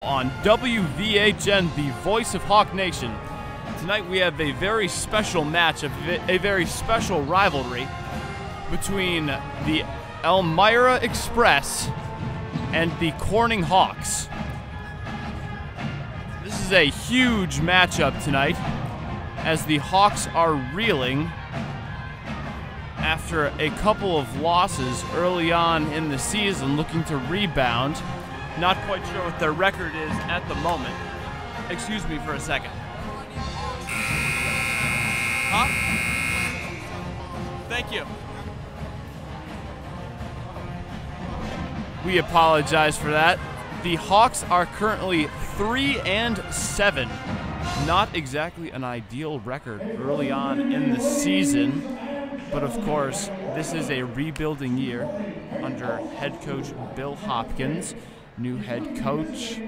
On WVHN, the voice of Hawk Nation. Tonight we have a very special match, a very special rivalry between the Elmira Express and the Corning Hawks. This is a huge matchup tonight as the Hawks are reeling after a couple of losses early on in the season, looking to rebound. Not quite sure what their record is at the moment. Excuse me for a second. Huh? Thank you. We apologize for that. The Hawks are currently 3-7. Not exactly an ideal record early on in the season, but of course, this is a rebuilding year under head coach Bill Hopkins. New head coach,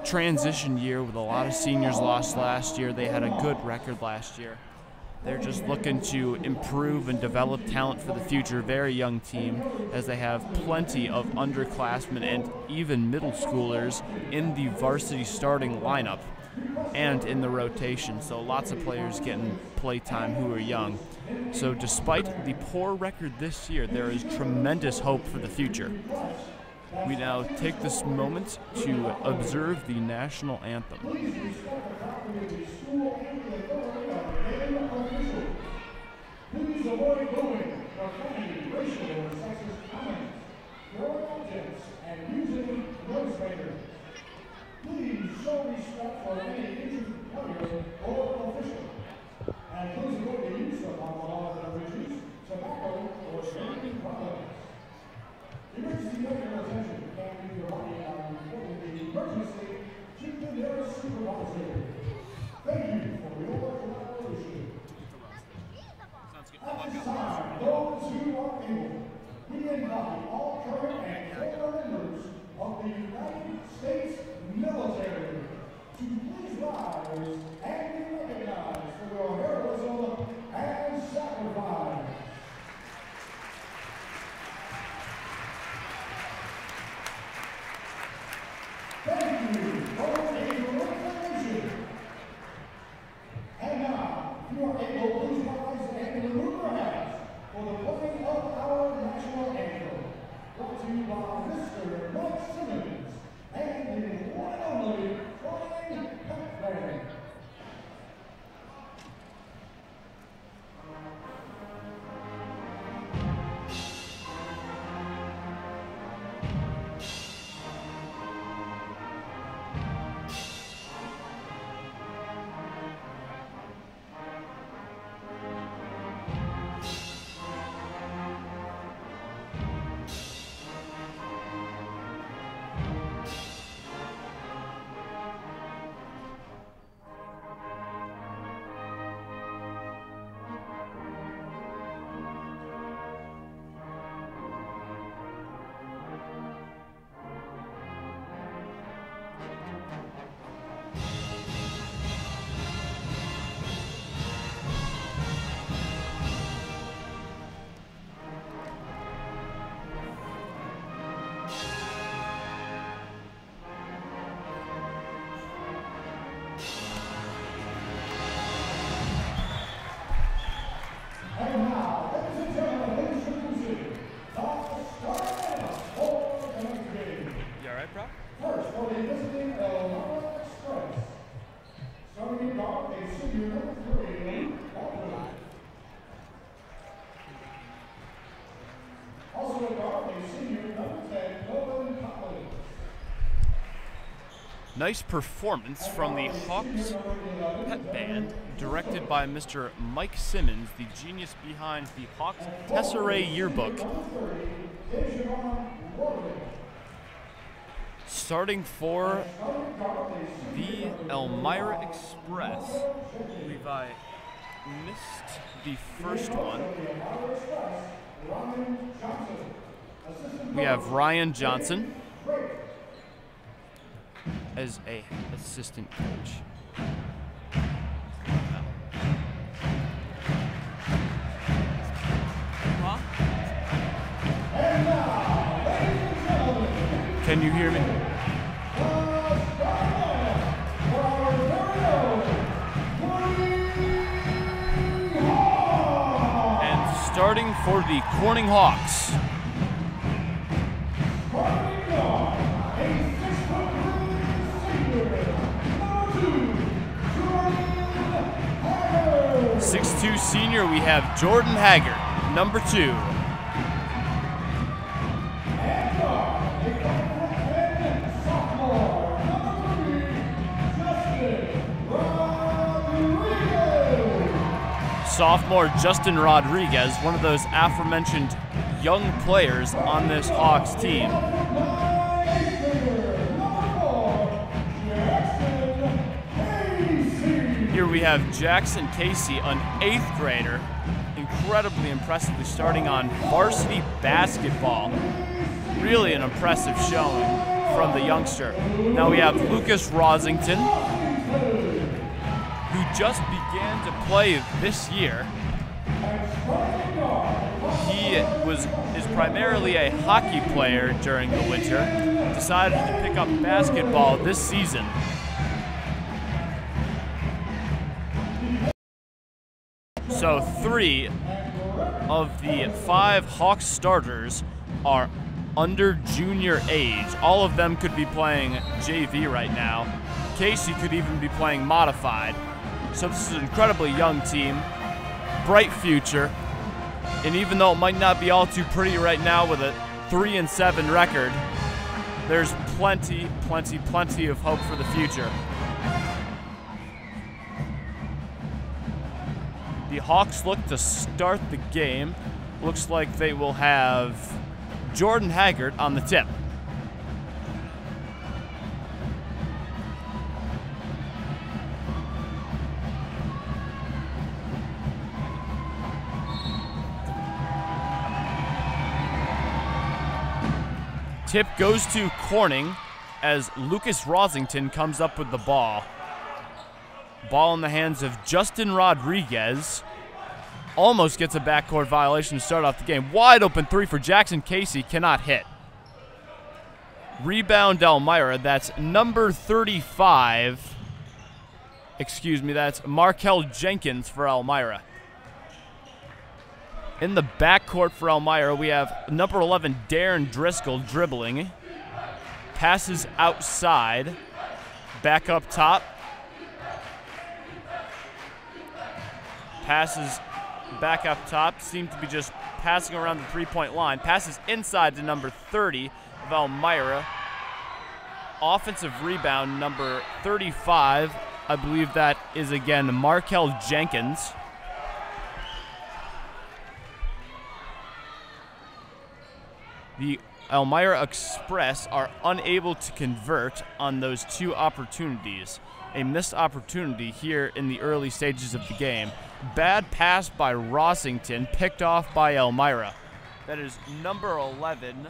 transition year with a lot of seniors lost last year. They had a good record last year. They're just looking to improve and develop talent for the future. Very young team, as they have plenty of underclassmen and even middle schoolers in the varsity starting lineup and in the rotation. So lots of players getting play time who are young. So despite the poor record this year, there is tremendous hope for the future. We now take this moment to observe the national anthem. Please avoid bullying, profanity, racial or sexist comments, throwing objects, and using noise makers. Please show respect for any injured player or official. And please avoid the use of alcohol beverages, tobacco, or smoking products. Emergency medical attention can be provided by reporting the emergency to the nearest supervisor. Thank you for your collaboration. At this time, those who are able, we invite all current and former members of the United States military to please rise and be recognized for their heroism and sacrifice. Thank you for a recognition. And now, if you are able, please rise and remove your hats for the playing of our national anthem. Brought to you by Mr. Mike Simmons and the one and only Brian Peckman. Nice performance from the Hawks Pep Band, directed by Mr. Mike Simmons, the genius behind the Hawks Tesserae yearbook. Starting for the Elmira Express, I believe I missed the first one. We have Ryan Johnson as a assistant coach. Can you hear me? starting for the Corning Hawks. .62 senior, we have Jordan Haggard, number 2. Sophomore Justin Rodriguez, one of those aforementioned young players on this Hawks team. Here we have Jackson Casey, an 8th grader, incredibly impressively starting on varsity basketball. Really an impressive showing from the youngster. Now we have Lucas Rosington, who just began to play this year. He is primarily a hockey player during the winter, decided to pick up basketball this season. So 3 of the 5 Hawks starters are under junior age. All of them could be playing JV right now. Casey could even be playing modified. So this is an incredibly young team, bright future, and even though it might not be all too pretty right now with a 3-7 record, there's plenty of hope for the future. The Hawks look to start the game. Looks like they will have Jordan Haggard on the tip. Tip goes to Corning as Lucas Rosington comes up with the ball. Ball in the hands of Justin Rodriguez. Almost gets a backcourt violation to start off the game. Wide open 3 for Jackson Casey, cannot hit. Rebound Elmira, that's number 35. Excuse me, that's Markel Jenkins for Elmira. In the backcourt for Elmira, we have number 11, Darren Driscoll, dribbling. Passes outside. Back up top. Passes back up top. Seem to be just passing around the three-point line. Passes inside to number 30 of Elmira. Offensive rebound, number 35. I believe that is, again, Markel Jenkins. The Elmira Express are unable to convert on those 2 opportunities. A missed opportunity here in the early stages of the game. Bad pass by Rosington, picked off by Elmira. That is number 11,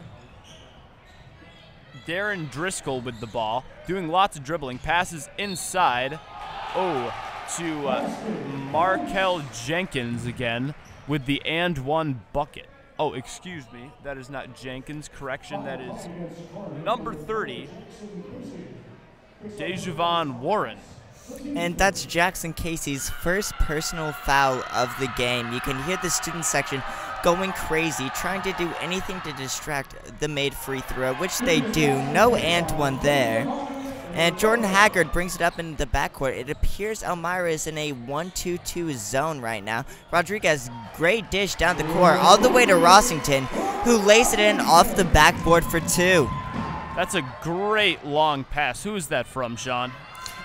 Darren Driscoll with the ball, doing lots of dribbling, passes inside. To Markel Jenkins again with the and 1 bucket. Oh, excuse me, that is not Jenkins. Correction, that is number 30, Dejavon Warren. And that's Jackson Casey's first personal foul of the game. You can hear the student section going crazy, trying to do anything to distract the made free throw, which they do. No and 1 there. And Jordan Haggard brings it up in the backcourt. It appears Elmira is in a 1-2-2 zone right now. Rodriguez, great dish down the court, all the way to Rosington, who lays it in off the backboard for 2. That's a great long pass. Who is that from, Sean?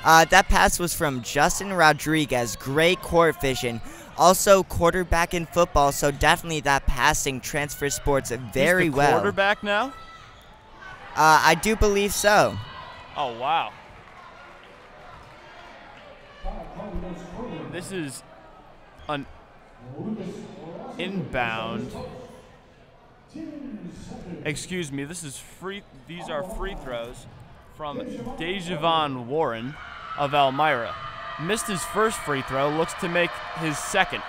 That pass was from Justin Rodriguez. Great court vision. Also quarterback in football, so definitely that passing transfer sports very well. Quarterback now? I do believe so. Oh, wow. This is an inbound. Excuse me, this is free. These are free throws from Dejavon Warren of Elmira. Missed his first free throw, looks to make his second.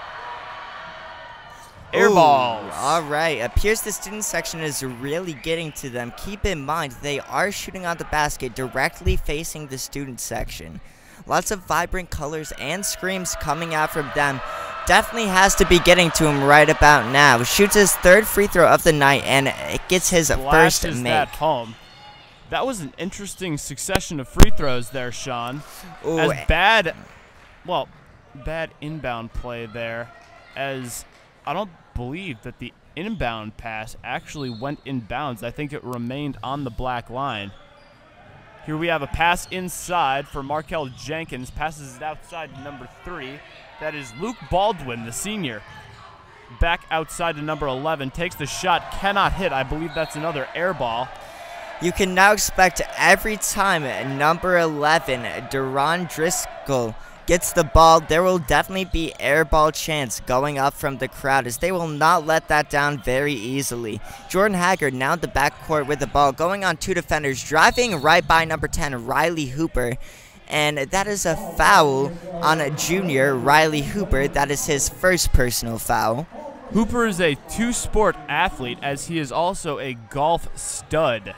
Air balls. All right. Appears the student section is really getting to them. Keep in mind, they are shooting on the basket directly facing the student section. Lots of vibrant colors and screams coming out from them. definitely has to be getting to him right about now. Shoots his third free throw of the night, and it gets his first make. That home. That was an interesting succession of free throws there, Sean. Ooh. As bad inbound play there, as I don't believe that the inbound pass actually went inbounds. I think it remained on the black line. Here we have a pass inside for Markel Jenkins. Passes it outside to number 3. That is Luke Baldwin, the senior. Back outside to number 11. Takes the shot. Cannot hit. I believe that's another air ball. You can now expect every time number 11, Deron Driscoll, gets the ball, there will definitely be air ball chance going up from the crowd, as they will not let that down very easily. Jordan Haggard now in the backcourt with the ball, going on 2 defenders, driving right by number 10, Riley Hooper. And that is a foul on junior Riley Hooper. That is his first personal foul. Hooper is a 2-sport athlete, as he is also a golf stud.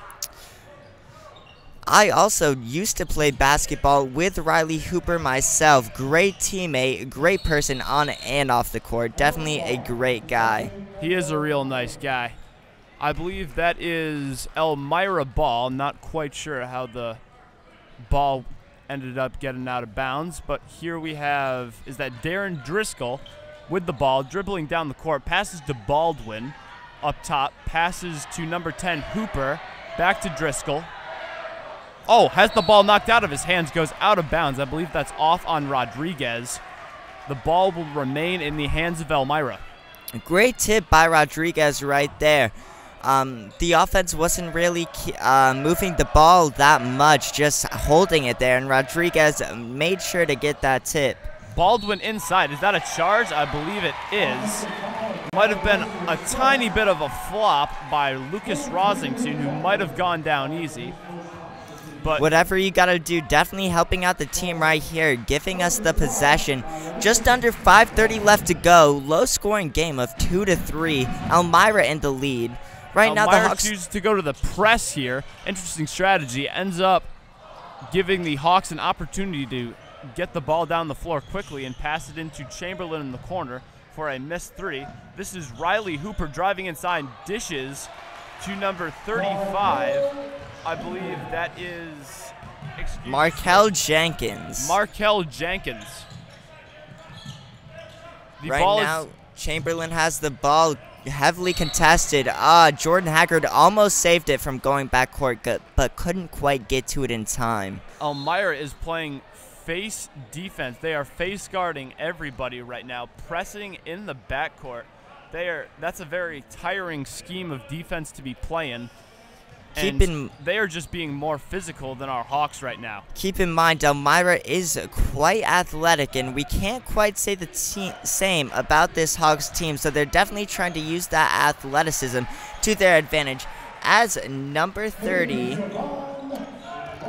I also used to play basketball with Riley Hooper myself. Great teammate, great person on and off the court. Definitely a great guy. He is a real nice guy. I believe that is Elmira ball. Not quite sure how the ball ended up getting out of bounds, but here we have, is that Darren Driscoll with the ball, dribbling down the court, passes to Baldwin up top, passes to number 10, Hooper, back to Driscoll. Oh, has the ball knocked out of his hands, goes out of bounds. I believe that's off on Rodriguez. The ball will remain in the hands of Elmira. Great tip by Rodriguez right there. The offense wasn't really moving the ball that much, just holding it there, and Rodriguez made sure to get that tip. Baldwin inside. Is that a charge? I believe it is. Might have been a tiny bit of a flop by Lucas Rosington, who might have gone down easy. But whatever you got to do, definitely helping out the team right here, giving us the possession. Just under 5:30 left to go. Low-scoring game of 2-3. Elmira in the lead. Right now, the Hawks chooses to go to the press here. Interesting strategy. Ends up giving the Hawks an opportunity to get the ball down the floor quickly and pass it into Chamberlain in the corner for a missed 3. This is Riley Hooper driving inside, dishes to number 35. I believe that is Markel Jenkins. Markel Jenkins. Right now, Chamberlain has the ball, heavily contested. Jordan Haggard almost saved it from going backcourt, but couldn't quite get to it in time. Elmira is playing face defense. They are face guarding everybody right now, pressing in the backcourt. That's a very tiring scheme of defense to be playing. They are just being more physical than our Hawks right now. Keep in mind, Elmira is quite athletic, and we can't quite say the same about this Hawks team, so they're definitely trying to use that athleticism to their advantage. As number 30,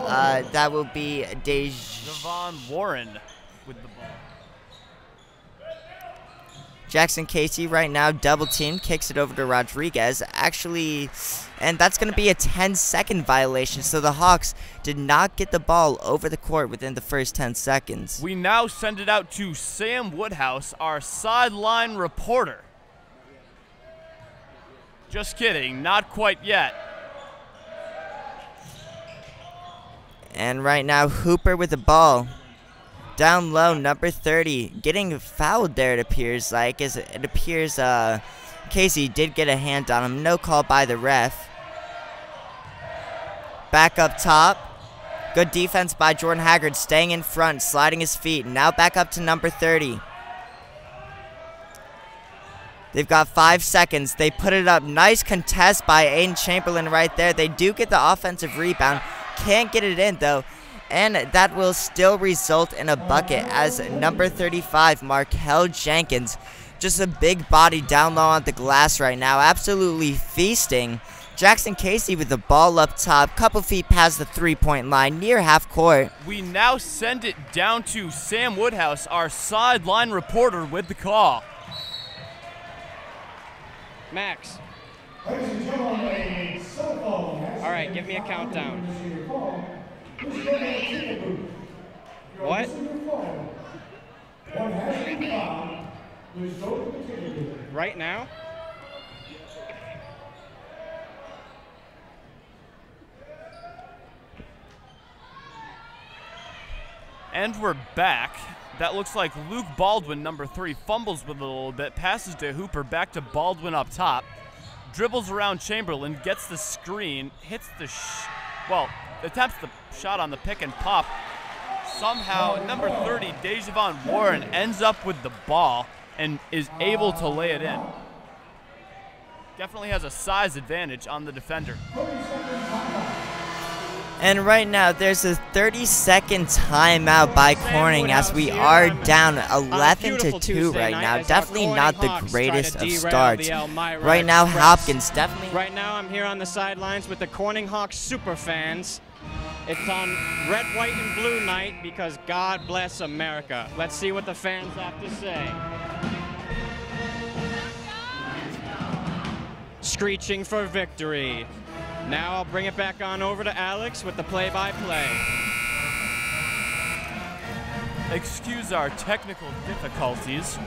that will be Devon Warren with the ball. Jackson Casey right now double team, kicks it over to Rodriguez. Actually, and that's going to be a 10-second violation, so the Hawks did not get the ball over the court within the first 10 seconds. We now send it out to Sam Woodhouse, our sideline reporter. Just kidding, not quite yet. And right now, Hooper with the ball. Down low, number 30, getting fouled there, it appears like. It appears Casey did get a hand on him. No call by the ref. Back up top. Good defense by Jordan Haggard, staying in front, sliding his feet. Now back up to number 30. They've got 5 seconds. They put it up. Nice contest by Aiden Chamberlain right there. They do get the offensive rebound. Can't get it in, though. And that will still result in a bucket as number 35, Markel Jenkins, just a big body down low on the glass right now, absolutely feasting. Jackson Casey with the ball up top, couple feet past the three-point line, near half court. We now send it down to Sam Woodhouse, our sideline reporter, with the call. Max. All right, give me a countdown. What? right now. And we're back. That looks like Luke Baldwin, number 3, fumbles with it a little bit, passes to Hooper, back to Baldwin up top, dribbles around Chamberlain, gets the screen, hits the, attempts the shot on the pick and pop. Somehow, number 30, Dejavon Warren, ends up with the ball and is able to lay it in. Definitely has a size advantage on the defender. And right now, there's a 30-second timeout by Corning as we are down 11-2 right now. Definitely not the greatest of starts. Right now, Hopkins definitely. Right now, I'm here on the sidelines with the Corning Hawks super fans. It's on red, white, and blue night because God bless America. Let's see what the fans have to say. Screeching for victory. Now I'll bring it back on over to Alex with the play-by-play. Excuse our technical difficulties.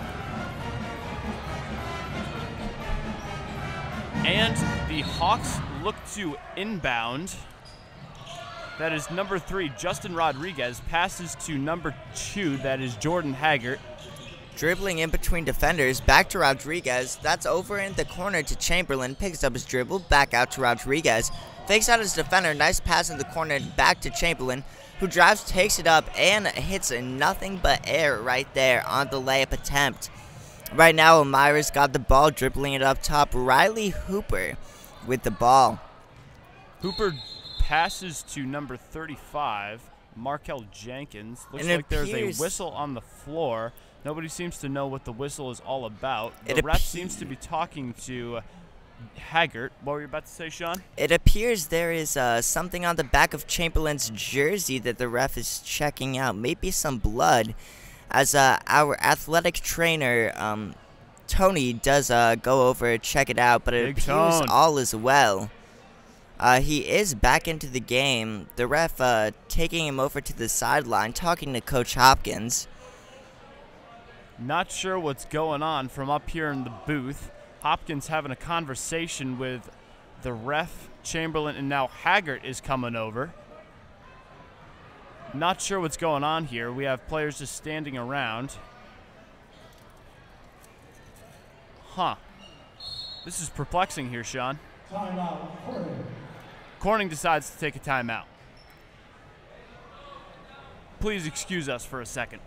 And the Hawks look to inbound. That is number 3, Justin Rodriguez, passes to number 2, that is Jordan Haggart. Dribbling in between defenders, back to Rodriguez. That's over in the corner to Chamberlain. Picks up his dribble, back out to Rodriguez. Fakes out his defender, nice pass in the corner, back to Chamberlain, who drives, takes it up, and hits nothing but air right there on the layup attempt. Right now, Elmira's got the ball, dribbling it up top. Riley Hooper with the ball. Hooper passes to number 35, Markel Jenkins. Looks like there's a whistle on the floor. Nobody seems to know what the whistle is all about. The ref seems to be talking to Haggart. What were you about to say, Sean? It appears there is something on the back of Chamberlain's jersey that the ref is checking out. Maybe some blood, as our athletic trainer, Tony, does go over and check it out, but it appears all is well. He is back into the game. The ref taking him over to the sideline, talking to Coach Hopkins. Not sure what's going on from up here in the booth. Hopkins having a conversation with the ref, Chamberlain, and now Haggart is coming over. Not sure what's going on here. We have players just standing around. Huh. This is perplexing here, Sean. Timeout, Corning. Corning decides to take a timeout. Please excuse us for a second.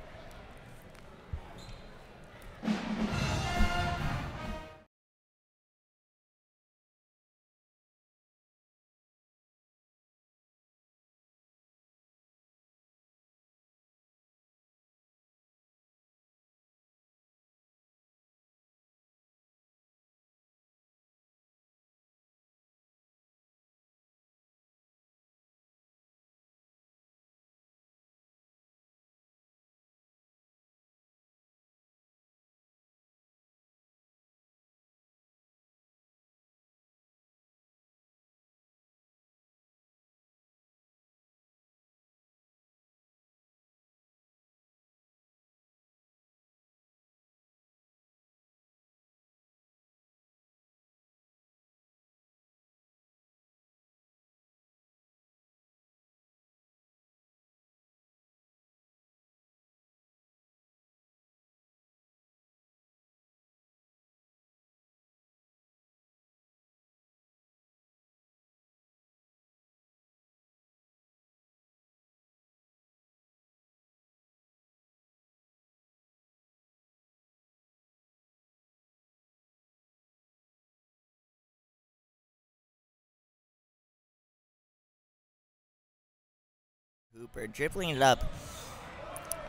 Hooper dribbling it up.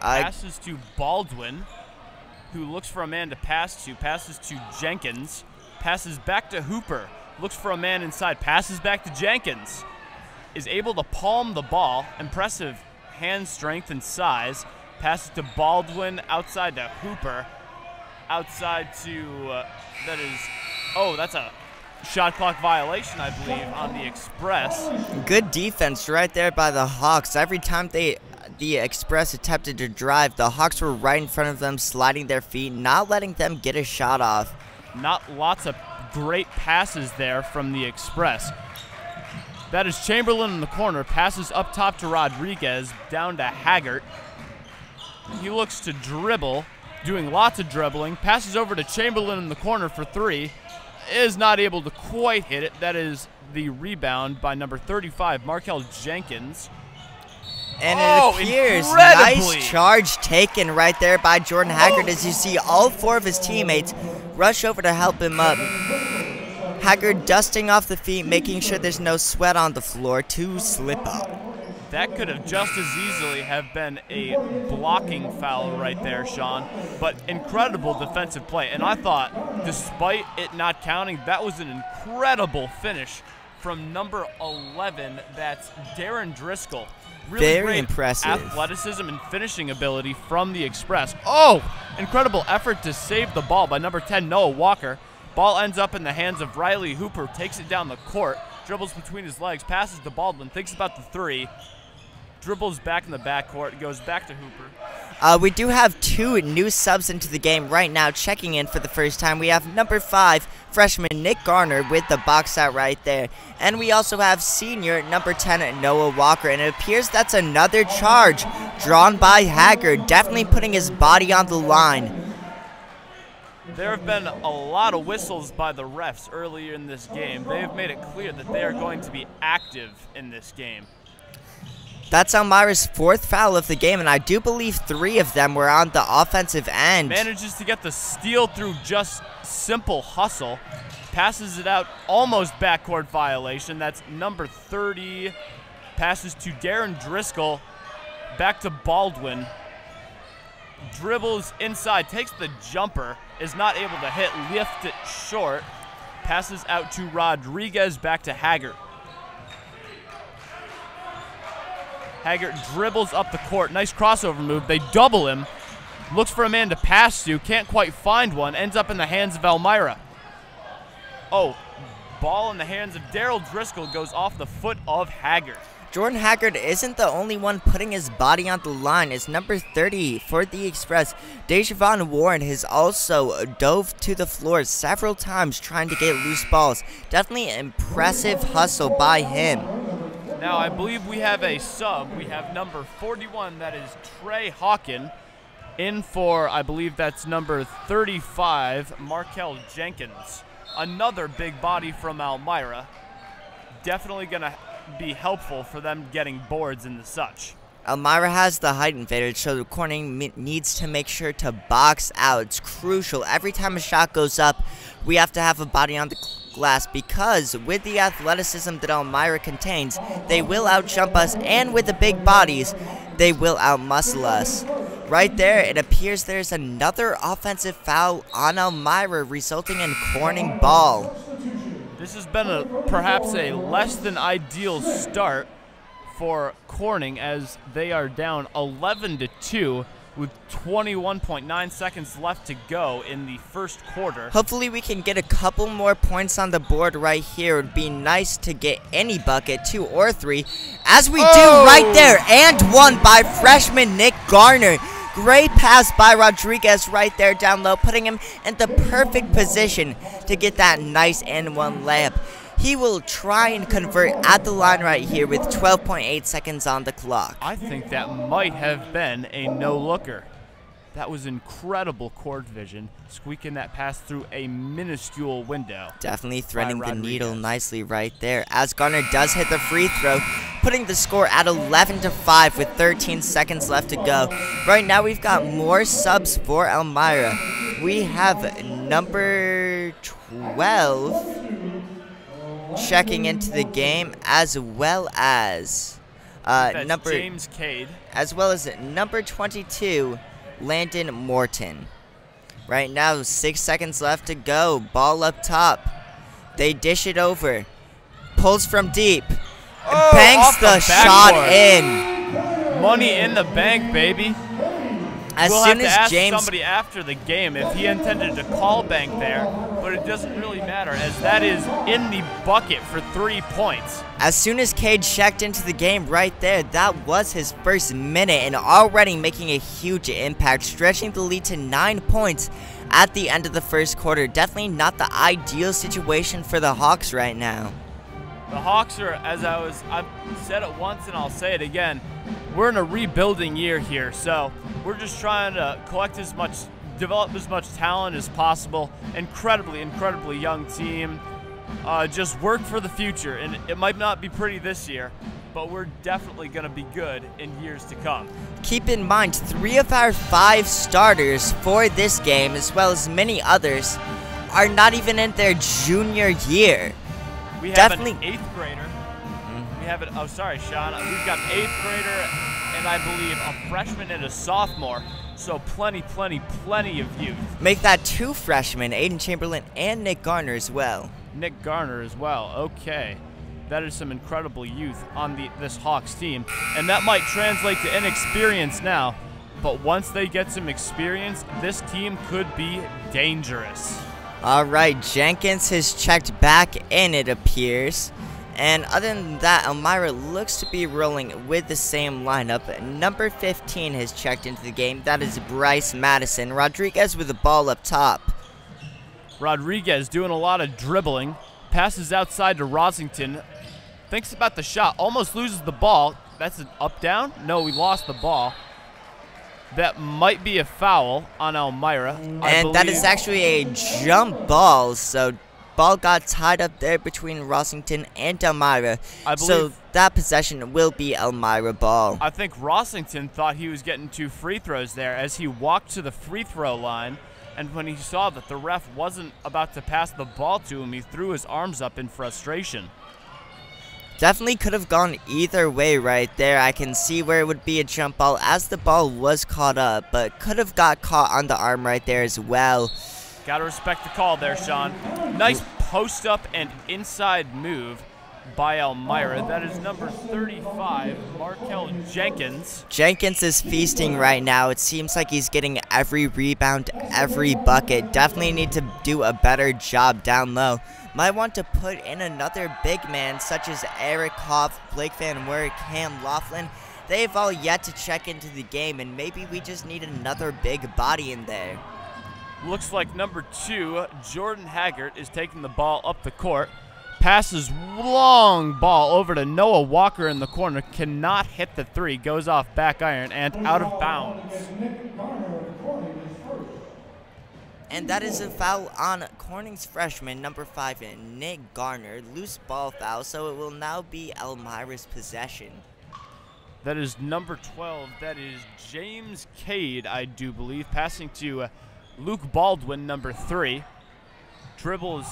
Passes to Baldwin, who looks for a man to pass to. Passes to Jenkins. Passes back to Hooper. Looks for a man inside. Passes back to Jenkins. Is able to palm the ball. Impressive hand strength and size. Passes to Baldwin. Outside to Hooper. Outside to, that's a shot clock violation, I believe, on the Express. Good defense right there by the Hawks. Every time the Express attempted to drive, the Hawks were right in front of them, sliding their feet, not letting them get a shot off. Not lots of great passes there from the Express. That is Chamberlain in the corner. Passes up top to Rodriguez, down to Haggart. He looks to dribble, doing lots of dribbling. Passes over to Chamberlain in the corner for three. Is not able to quite hit it. That is the rebound by number 35, Markel Jenkins. And it appears nice charge taken right there by Jordan Haggart as you see all four of his teammates rush over to help him up. Haggart dusting off the feet, making sure there's no sweat on the floor to slip up. That could have just as easily have been a blocking foul right there, Sean. But incredible defensive play. And I thought, despite it not counting, that was an incredible finish from number 11. That's Darren Driscoll. Really Very great impressive athleticism and finishing ability from the Express. Oh, incredible effort to save the ball by number 10, Noah Walker. Ball ends up in the hands of Riley Hooper, takes it down the court, dribbles between his legs, passes to Baldwin, thinks about the three, dribbles back in the backcourt, goes back to Hooper. We do have two new subs into the game right now, checking in for the first time. We have number 5, freshman Nick Garner with the box out right there. And we also have senior number 10, Noah Walker. And it appears that's another charge drawn by Haggard, definitely putting his body on the line. There have been a lot of whistles by the refs earlier in this game. They have made it clear that they are going to be active in this game. That's Elmira's 4th foul of the game, and I do believe 3 of them were on the offensive end. Manages to get the steal through just simple hustle. Passes it out, almost backcourt violation. That's number 30. Passes to Darren Driscoll. Back to Baldwin. Dribbles inside, takes the jumper. Is not able to hit, lift it short. Passes out to Rodriguez, back to Haggart. Haggart dribbles up the court. Nice crossover move. They double him. Looks for a man to pass to. Can't quite find one. Ends up in the hands of Elmira. Oh, ball in the hands of Daryl Driscoll goes off the foot of Haggart. Jordan Haggart isn't the only one putting his body on the line. As number 30 for the Express, Dejavon Warren has also dove to the floor several times trying to get loose balls. Definitely an impressive hustle by him. Now, I believe we have a sub. We have number 41, that is Trey Hawkin, in for, I believe that's number 35, Markel Jenkins. Another big body from Elmira. Definitely going to be helpful for them getting boards and the such. Elmira has the height advantage, so the Corning needs to make sure to box out. It's crucial. Every time a shot goes up, we have to have a body on the glass, because with the athleticism that Elmira contains, they will outjump us, and with the big bodies, they will outmuscle us. Right there, it appears there's another offensive foul on Elmira, resulting in Corning ball. This has been perhaps a less than ideal start for Corning, as they are down 11-2 with 21.9 seconds left to go in the first quarter. Hopefully we can get a couple more points on the board right here. It would be nice to get any bucket, 2 or 3, as we do right there, and one by freshman Nick Garner. Great pass by Rodriguez right there down low, putting him in the perfect position to get that nice and one layup. He will try and convert at the line right here with 12.8 seconds on the clock. I think that might have been a no-looker. That was incredible court vision, squeaking that pass through a minuscule window. Definitely threading the needle nicely right there, as Garner does hit the free throw, putting the score at 11-5 with 13 seconds left to go. Right now we've got more subs for Elmira. We have number 12 checking into the game, as well as number James Cade, as well as number 22, Landon Morton. Right now, 6 seconds left to go. Ball up top. They dish it over. Pulls from deep. And banks the shot in. Money in the bank, baby. We'll have to ask somebody after the game if he intended to call bank there, but it doesn't really matter, as that is in the bucket for 3 points. As soon as Cade checked into the game right there, that was his first minute, and already making a huge impact, stretching the lead to 9 points at the end of the first quarter. Definitely not the ideal situation for the Hawks right now. The Hawks are, I've said it once and I'll say it again, we're in a rebuilding year here, so we're just trying to develop as much talent as possible. Incredibly young team. Just work for the future, and it might not be pretty this year, but we're definitely going to be good in years to come. Keep in mind, 3 of our 5 starters for this game, as well as many others, are not even in their junior year. We have an 8th grader. We have oh, sorry, Sean. We've got an 8th grader, and I believe a freshman and a sophomore. So plenty of youth. Make that 2 freshmen, Aiden Chamberlain and Nick Garner as well. Nick Garner as well. Okay. That is some incredible youth on this Hawks team. And that might translate to inexperience now. But once they get some experience, this team could be dangerous. All right, Jenkins has checked back in, it appears. And other than that, Elmira looks to be rolling with the same lineup. Number 15 has checked into the game. That is Bryce Madison. Rodriguez with the ball up top. Rodriguez doing a lot of dribbling. Passes outside to Rosington. Thinks about the shot. Almost loses the ball. That's an up-down? No, we lost the ball. That might be a foul on Elmira. And that is actually a jump ball, so ball got tied up there between Rosington and Elmira. So that possession will be Elmira ball. I think Rosington thought he was getting 2 free throws there as he walked to the free throw line, and when he saw that the ref wasn't about to pass the ball to him, he threw his arms up in frustration. Definitely could have gone either way right there. I can see where it would be a jump ball as the ball was caught up, but could have got caught on the arm right there as well. Gotta respect the call there, Sean. Nice post up and inside move by Elmira. That is number 35, Markel Jenkins. Jenkins is feasting right now. It seems like he's getting every rebound, every bucket. Definitely need to do a better job down low. Might want to put in another big man such as Eric Hoff, Blake Van Wert, Cam Laughlin. They've all yet to check into the game, and maybe we just need another big body in there. Looks like number 2, Jordan Haggart, is taking the ball up the court. Passes long ball over to Noah Walker in the corner. Cannot hit the 3. Goes off back iron and out of bounds. And that is a foul on Corning's freshman, number 5, Nick Garner. Loose ball foul, so it will now be Elmira's possession. That is number 12. That is James Cade, I do believe. Passing to Luke Baldwin, number 3. Dribbles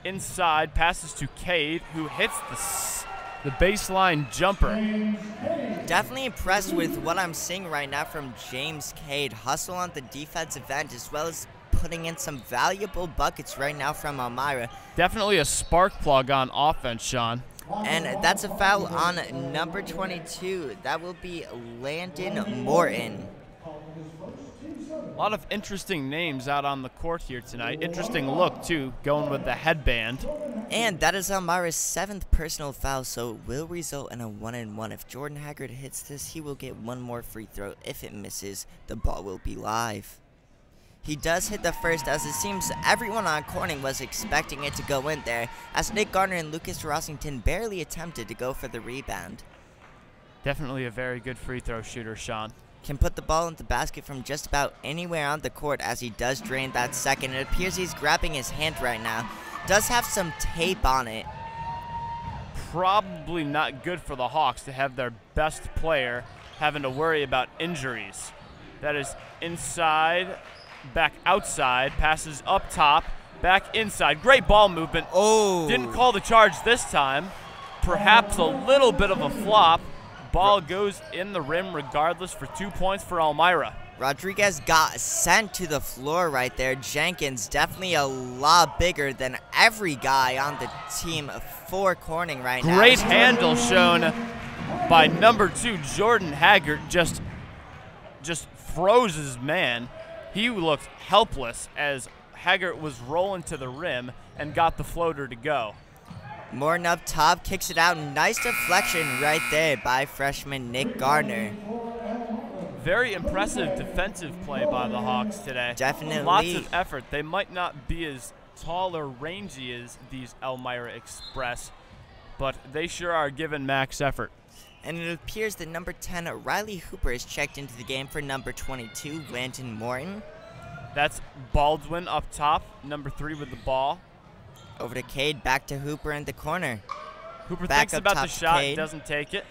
inside, passes to Cade, who hits the baseline jumper. Definitely impressed with what I'm seeing right now from James Cade. Hustle on the defensive end, as well as putting in some valuable buckets right now from Elmira. Definitely a spark plug on offense, Sean. And that's a foul on number 22. That will be Landon Morton. A lot of interesting names out on the court here tonight. Interesting look, too, going with the headband. And that is Elmira's 7th personal foul, so it will result in a 1-and-1. If Jordan Haggart hits this, he will get 1 more free throw. If it misses, the ball will be live. He does hit the first, as it seems everyone on Corning was expecting it to go in there, as Nick Garner and Lucas Rosington barely attempted to go for the rebound. Definitely a very good free throw shooter, Sean. Can put the ball in the basket from just about anywhere on the court, as he does drain that second. It appears he's grabbing his hand right now. Does have some tape on it. Probably not good for the Hawks to have their best player having to worry about injuries. That is inside, back outside, passes up top, back inside. Great ball movement. Oh. Didn't call the charge this time. Perhaps a little bit of a flop. Ball goes in the rim regardless for 2 points for Elmira. Rodriguez got sent to the floor right there. Jenkins definitely a lot bigger than every guy on the team for Corning right now. Great handle shown by number 2, Jordan Haggart. Just froze his man. He looked helpless as Haggart was rolling to the rim and got the floater to go. Morton up top, kicks it out. Nice deflection right there by freshman Nick Garner. Very impressive defensive play by the Hawks today. Definitely. Lots of effort. They might not be as tall or rangy as these Elmira Express, but they sure are giving max effort. And it appears that number 10, Riley Hooper, is checked into the game for number 22, Landon Morton. That's Baldwin up top, number 3 with the ball. Over to Cade, back to Hooper in the corner. Hooper Back thinks up about top the to shot, Cade. doesn't take it.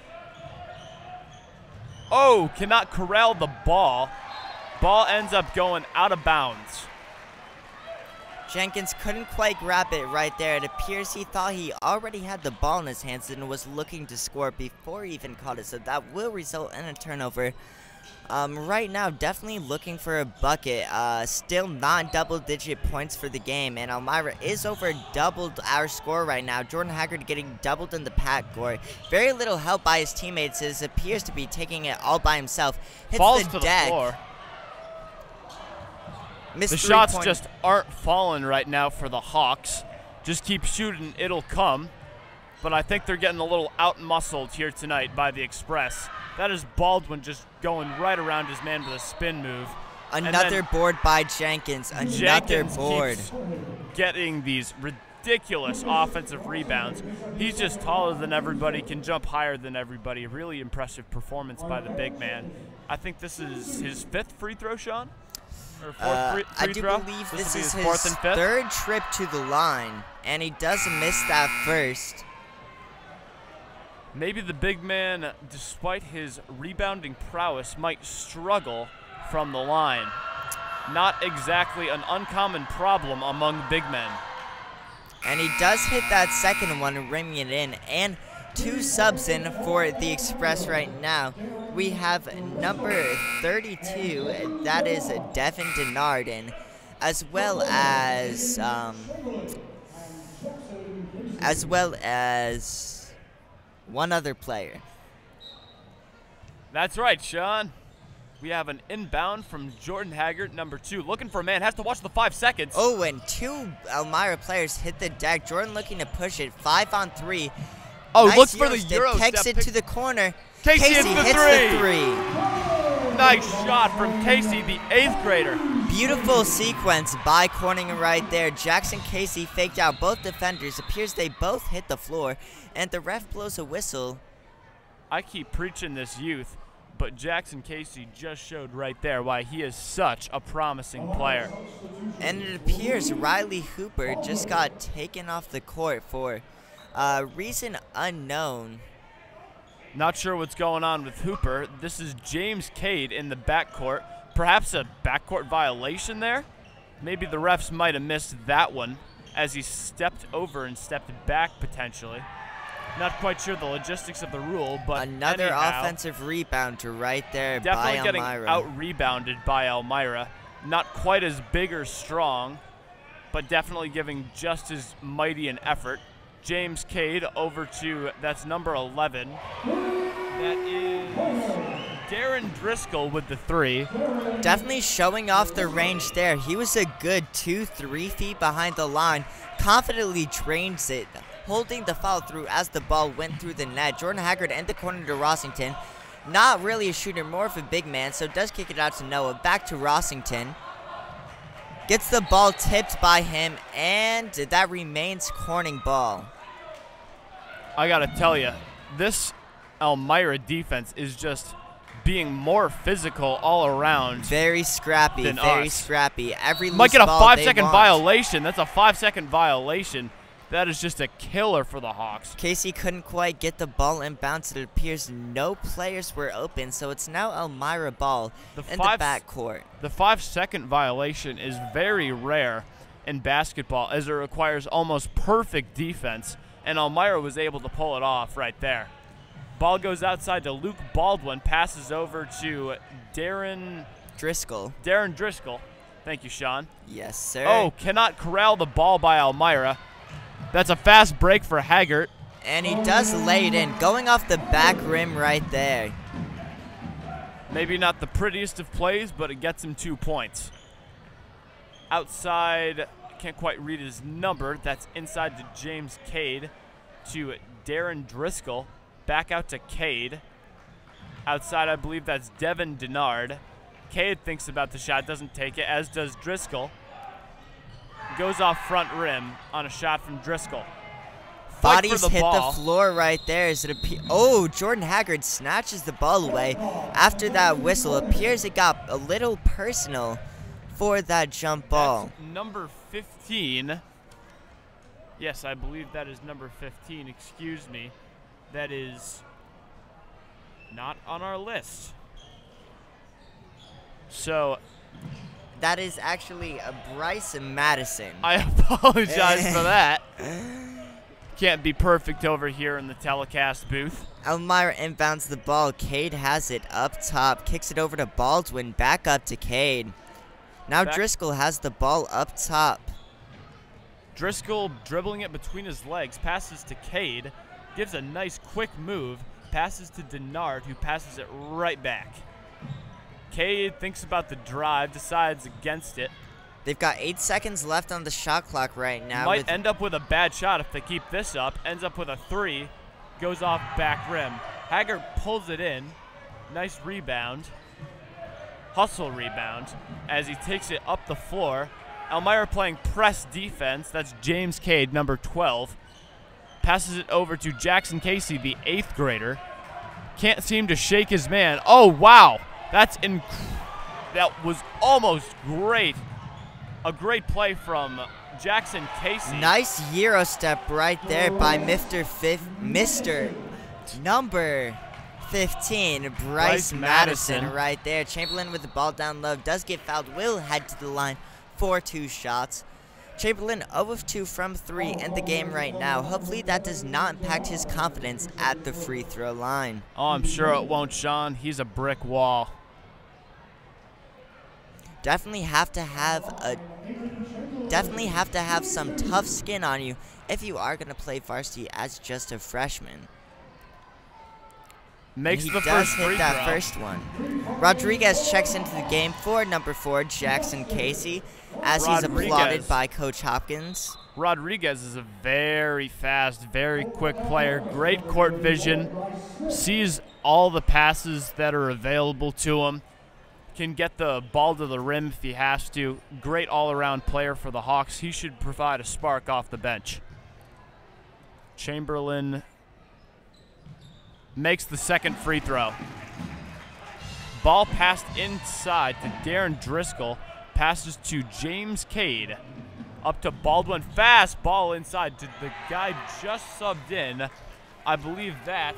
Oh, cannot corral the ball. Ball ends up going out of bounds. Jenkins couldn't quite grab it right there. It appears he thought he already had the ball in his hands and was looking to score before he even caught it, so that will result in a turnover. Right now, definitely looking for a bucket. Still not double-digit points for the game, and Elmira is over doubled our score right now. Jordan Haggard getting doubled in the backcourt. Very little help by his teammates, as appears to be taking it all by himself. Hits Falls the to deck. the floor. Missed The shots three-point. just aren't falling right now for the Hawks. Just keep shooting, it'll come. But I think they're getting a little out-muscled here tonight by the Express. That is Baldwin just going right around his man with a spin move. Another board by Jenkins. Another Jenkins board. keeps getting these ridiculous offensive rebounds. He's just taller than everybody, can jump higher than everybody. Really impressive performance by the big man. I think this is his 5th free throw, Sean? Or fourth free I do throw? believe This this will be is his 4th his and 5th? 3rd trip to the line, and he does miss that first. Maybe the big man, despite his rebounding prowess, might struggle from the line. Not exactly an uncommon problem among big men. And he does hit that second one, ringing it in. And 2 subs in for the Express right now. We have number 32, that is Devin Denardin, as well as one other player. That's right, Sean. We have an inbound from Jordan Haggard, number 2. Looking for a man, has to watch the 5 seconds. Oh, and 2 Elmira players hit the deck. Jordan looking to push it, 5 on 3. Oh, Nice looks for the step, Euro kicks step. it to the corner. Casey hits hits the the 3. Nice shot from Casey, the 8th grader. Beautiful sequence by Corning right there. Jackson Casey faked out both defenders. Appears they both hit the floor, and the ref blows a whistle. I keep preaching this youth, but Jackson Casey just showed right there why he is such a promising player. And it appears Riley Hooper just got taken off the court for reason unknown. Not sure what's going on with Hooper. This is James Cade in the backcourt. Perhaps a backcourt violation there? Maybe the refs might have missed that one as he stepped over and stepped back potentially. Not quite sure the logistics of the rule, but Another anyhow, offensive rebound right there definitely by getting Elmira. out-rebounded by Elmira. Not quite as big or strong, but definitely giving just as mighty an effort. James Cade over to, that's number 11. That is Darren Driscoll with the 3. Definitely showing off the range there. He was a good 2-3 feet behind the line. Confidently drains it, holding the foul through as the ball went through the net. Jordan Haggard in the corner to Rossington. Not really a shooter, more of a big man, so does kick it out to Noah. Back to Rossington. Gets the ball tipped by him, and that remains Corning ball. I gotta tell you, this Elmira defense is just being more physical all around. Very scrappy, than very us. scrappy. Every loose Might get a ball 5-second they want. violation. That's a 5-second violation. That is just a killer for the Hawks. Casey couldn't quite get the ball in bounds. It appears no players were open, so it's now Elmira ball in the backcourt. The 5-second violation is very rare in basketball as it requires almost perfect defense, and Elmira was able to pull it off right there. Ball goes outside to Luke Baldwin, passes over to Darren Driscoll. Thank you, Sean. Yes, sir. Oh, cannot corral the ball by Elmira. That's a fast break for Haggard. And he does lay it in, going off the back rim right there. Maybe not the prettiest of plays, but it gets him 2 points. Outside, can't quite read his number. That's inside to James Cade, to Darren Driscoll. Back out to Cade. Outside, I believe that's Devin Denard. Cade thinks about the shot, doesn't take it, as does Driscoll. Goes off front rim on a shot from Driscoll. Fight Bodies for the hit ball. the floor right there. As it oh, Jordan Haggard snatches the ball away. After that whistle, appears it got a little personal for that jump ball. That's number 15. Yes, I believe that is number 15. Excuse me. That is not on our list. So that is actually a Bryce Madison. I apologize for that. Can't be perfect over here in the telecast booth. Elmira inbounds the ball. Cade has it up top. Kicks it over to Baldwin. Back up to Cade. Now Driscoll has the ball up top. Driscoll dribbling it between his legs. Passes to Cade. Gives a nice quick move. Passes to Denard, who passes it right back. Cade thinks about the drive. Decides against it. They've got 8 seconds left on the shot clock right now. Might end up with a bad shot if they keep this up. Ends up with a 3. Goes off back rim. Haggard pulls it in. Nice rebound. Hustle rebound as he takes it up the floor. Elmira playing press defense. That's James Cade, number 12. Passes it over to Jackson Casey, the 8th grader. Can't seem to shake his man. Oh, wow. That was almost great. A great play from Jackson Casey. Nice Euro step right there by Mr. Number 15, Bryce Madison right there. Chamberlain with the ball down low. Does get fouled. Will head to the line for 2 shots. Chamberlain 0 of 2 from 3 in the game right now. Hopefully that does not impact his confidence at the free throw line. Oh, I'm sure it won't, Sean. He's a brick wall. Definitely have to have some tough skin on you if you are going to play varsity as just a freshman. Makes and the he does first hit free that throw. first one. Rodriguez checks into the game for number 4, Jackson Casey, as he's applauded by Coach Hopkins. Rodriguez is a very fast, very quick player. Great court vision. Sees all the passes that are available to him. Can get the ball to the rim if he has to. Great all-around player for the Hawks. He should provide a spark off the bench. Chamberlain makes the second free throw. Ball passed inside to Darren Driscoll. Passes to James Cade. Up to Baldwin. Fast ball inside to the guy just subbed in. I believe that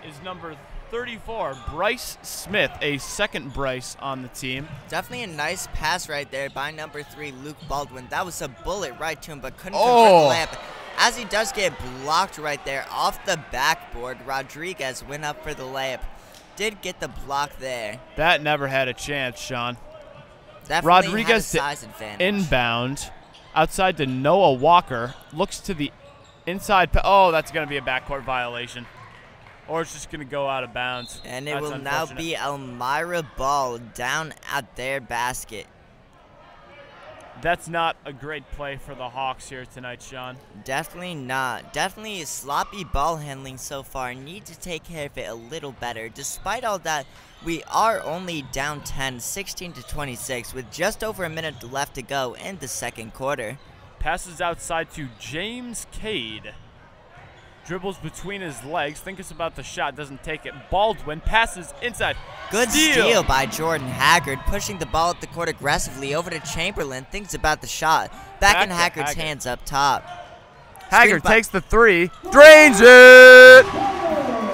is number 34, Bryce Smith, a second Bryce on the team. Definitely a nice pass right there by number 3, Luke Baldwin. That was a bullet right to him, but couldn't convert the layup. As he does get blocked right there off the backboard, Rodriguez went up for the layup. Did get the block there. That never had a chance, Sean. Definitely Rodriguez had a size advantage. Inbound, outside to Noah Walker. Looks to the inside. Oh, that's going to be a backcourt violation. Or it's just going to go out of bounds. And it will now be Elmira ball down at their basket. That's not a great play for the Hawks here tonight, Sean. Definitely not. Definitely sloppy ball handling so far. Need to take care of it a little better. Despite all that, we are only down 10, 16-26, with just over a minute left to go in the second quarter. Passes outside to James Cade. Dribbles between his legs, thinks about the shot, doesn't take it. Baldwin passes inside. Good steal by Jordan Haggard, pushing the ball at the court aggressively over to Chamberlain, thinks about the shot. Back in Haggard's hands up top. Haggard takes the 3, drains it!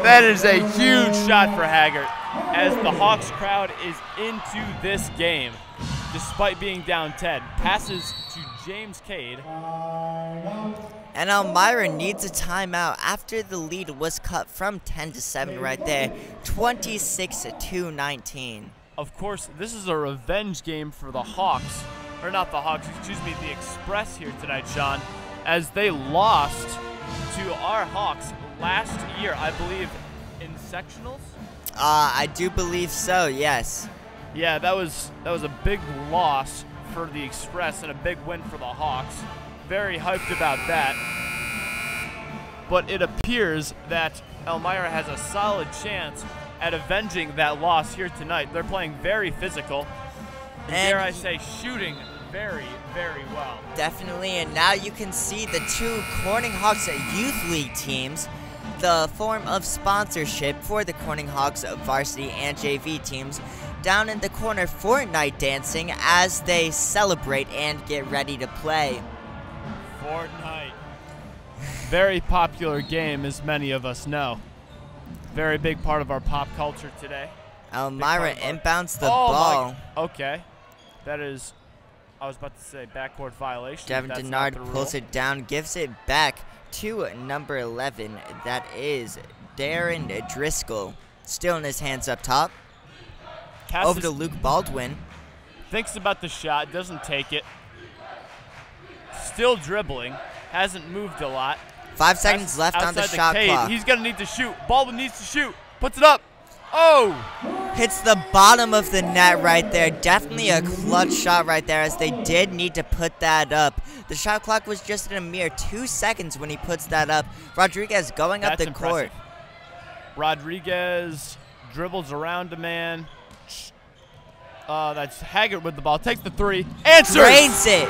That is a huge shot for Haggard as the Hawks crowd is into this game. Despite being down 10, passes to James Cade. And Elmira needs a timeout after the lead was cut from 10-7 right there, 26-19. Of course, this is a revenge game for the Hawks, or not the Hawks, excuse me, the Express here tonight, Sean, as they lost to our Hawks last year, I believe, in sectionals? I do believe so, yes. Yeah, that was a big loss for the Express and a big win for the Hawks. Very hyped about that. But it appears that Elmira has a solid chance at avenging that loss here tonight. They're playing very physical, and dare I say, shooting very, very well. Definitely, and now you can see the two Corning Hawks Youth League teams, the form of sponsorship for the Corning Hawks varsity and JV teams, down in the corner Fortnite dancing as they celebrate and get ready to play. Fortnite. Very popular game, as many of us know. Very big part of our pop culture today. Elmira inbounds the ball. Okay. That is, I was about to say, backcourt violation. Devin Denard pulls it down, gives it back to number 11. That is Darren Driscoll. Still in his hands up top. Over to Luke Baldwin. Thinks about the shot, doesn't take it. Still dribbling. Hasn't moved a lot. 5 seconds left on the shot clock. He's going to need to shoot. Baldwin needs to shoot. Puts it up. Oh! Hits the bottom of the net right there. Definitely a clutch shot right there, as they did need to put that up. The shot clock was just in a mere 2 seconds when he puts that up. Rodriguez going up the court. Rodriguez dribbles around a man. That's Haggard with the ball. Takes the three. Answers! Drains it.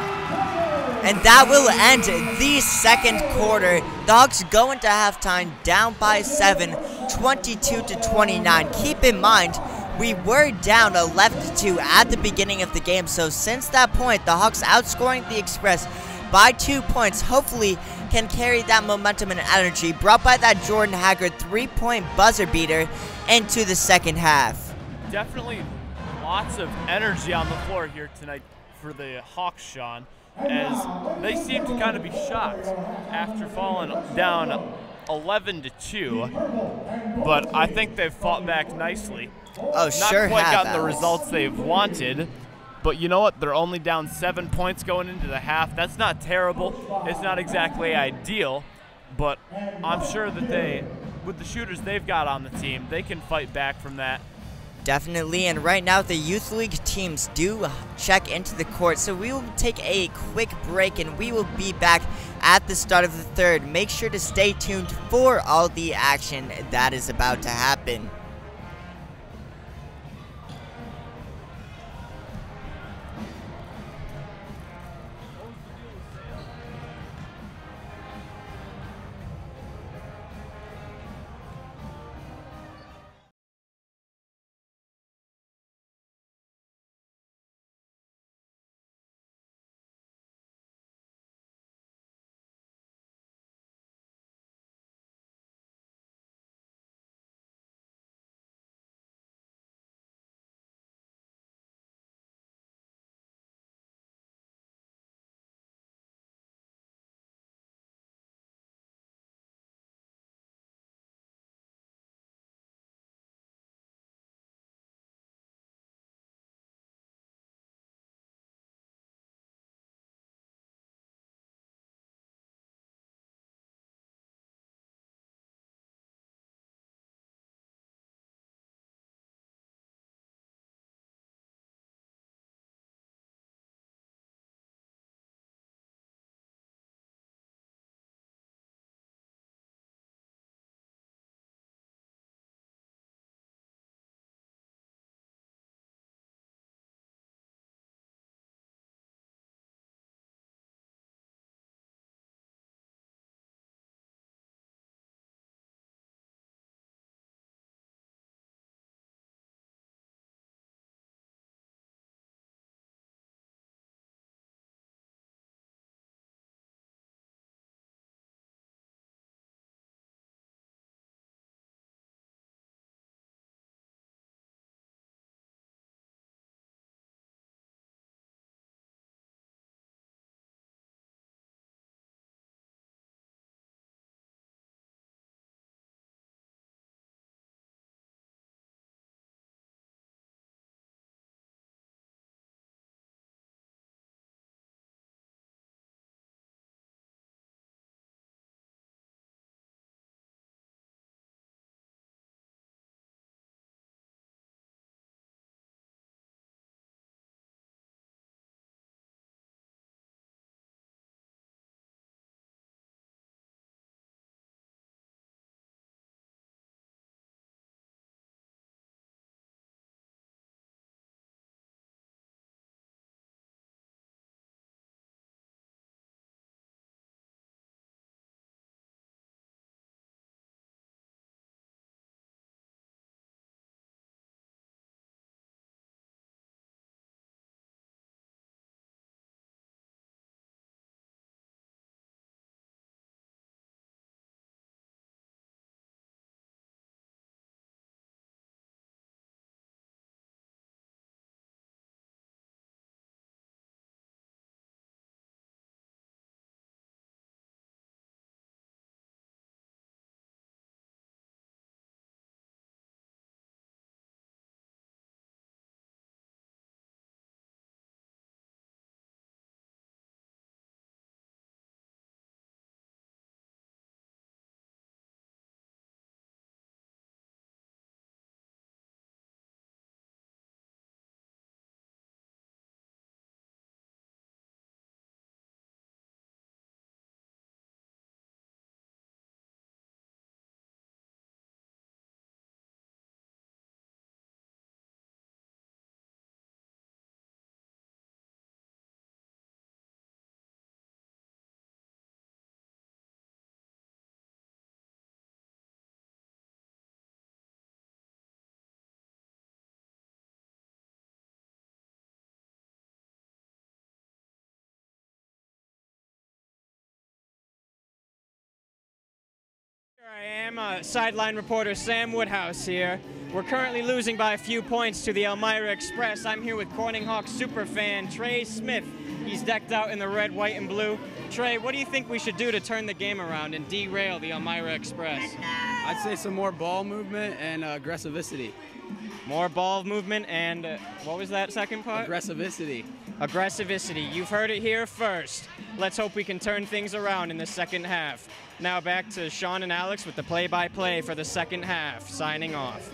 And that will end the second quarter. The Hawks go into halftime down by 7, 22-29. Keep in mind, we were down 11-2 at the beginning of the game. So since that point, the Hawks outscoring the Express by 2 points, hopefully can carry that momentum and energy brought by that Jordan Haggard 3-point buzzer beater into the second half. Definitely lots of energy on the floor here tonight for the Hawks, Sean, as they seem to kind of be shocked after falling down 11-2, but I think they've fought back nicely. Oh, sure have. Not quite gotten the results they've wanted, but you know what? They're only down 7 points going into the half. That's not terrible. It's not exactly ideal, but I'm sure that with the shooters they've got on the team, they can fight back from that. Definitely, and right now the Youth League teams do check into the court, so we will take a quick break and we will be back at the start of the third. Make sure to stay tuned for all the action that is about to happen. I am sideline reporter Sam Woodhouse here. We're currently losing by a few points to the Elmira Express. I'm here with Corning Hawks superfan Trey Smith. He's decked out in the red, white, and blue. Trey, what do you think we should do to turn the game around and derail the Elmira Express? I'd say some more ball movement and aggressivity. More ball movement and what was that second part? Aggressivity. Aggressivity. You've heard it here first. Let's hope we can turn things around in the second half. Now back to Sean and Alex with the play-by-play for the second half, signing off.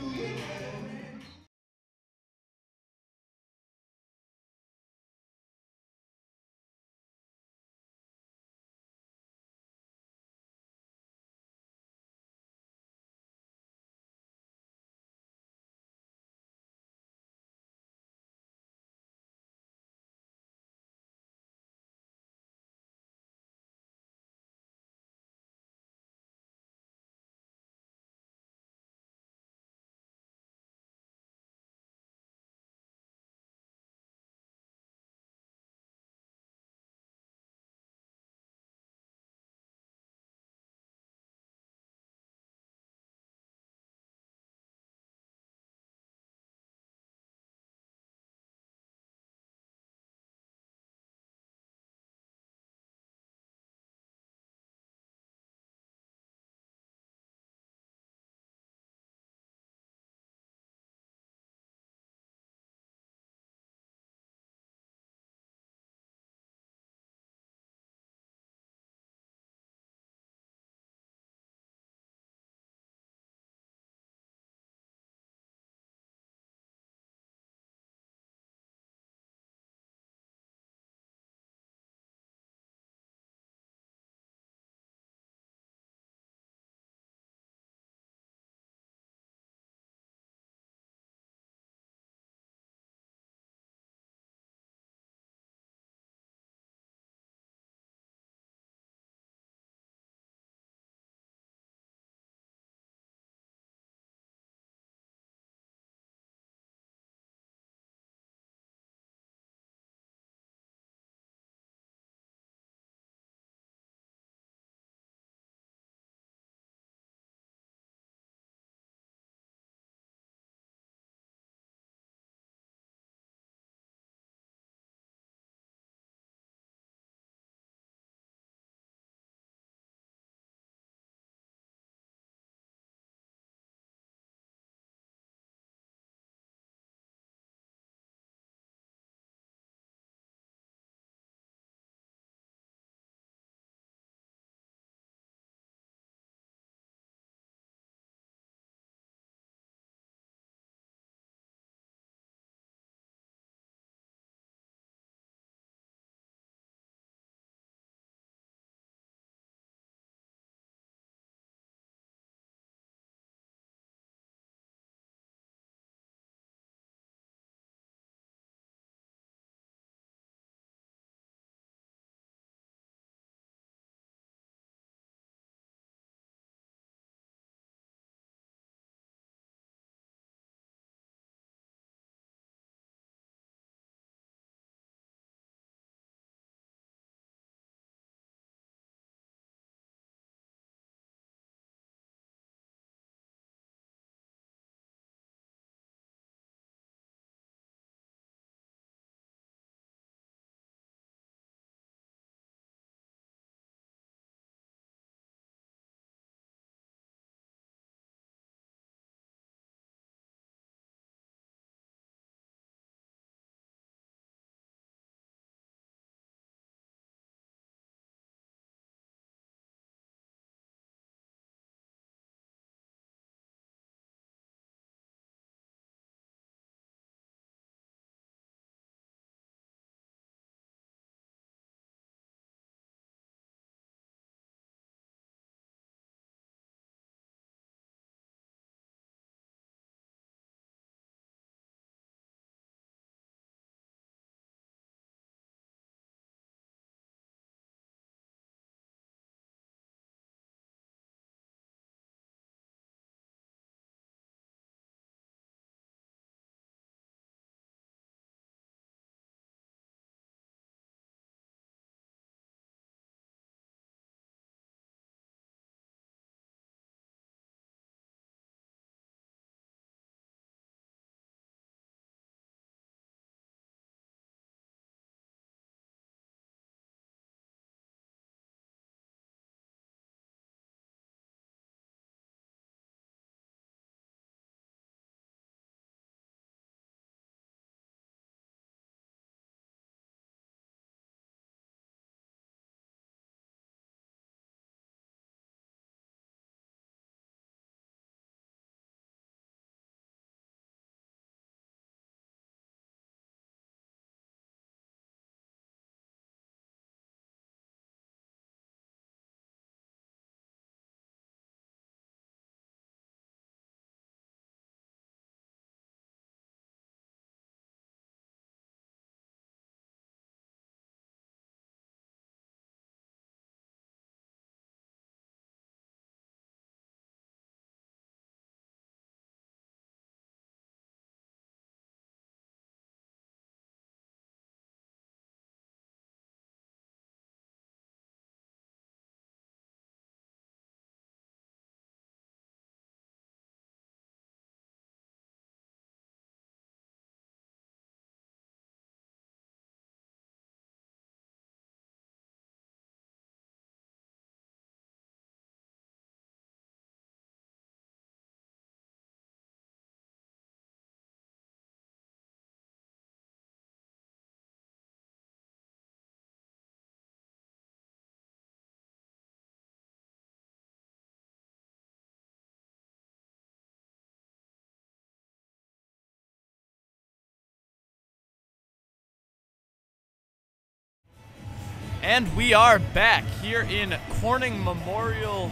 And we are back here in Corning Memorial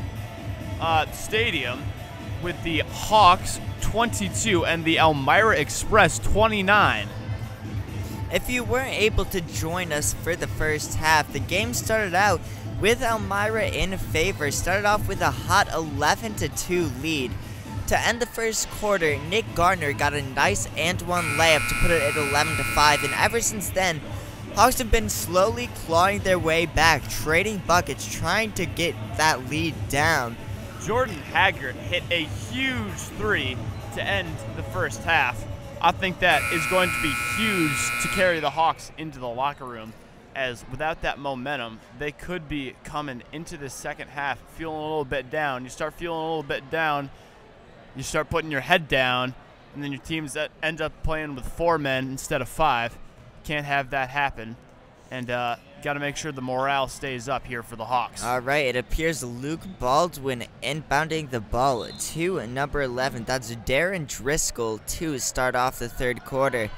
Stadium with the Hawks 22 and the Elmira Express 29. If you weren't able to join us for the first half, the game started out with Elmira in favor. Started off with a hot 11-2 lead. To end the first quarter, Nick Gardner got a nice and one layup to put it at 11-5, and ever since then, Hawks have been slowly clawing their way back, trading buckets, trying to get that lead down. Jordan Haggard hit a huge three to end the first half. I think that is going to be huge to carry the Hawks into the locker room, as without that momentum, they could be coming into the second half feeling a little bit down. You start feeling a little bit down, you start putting your head down, and then your teams that end up playing with 4 men instead of 5. Can't have that happen, and got to make sure the morale stays up here for the Hawks. All right, it appears Luke Baldwin inbounding the ball to number 11. That's Darren Driscoll to start off the third quarter.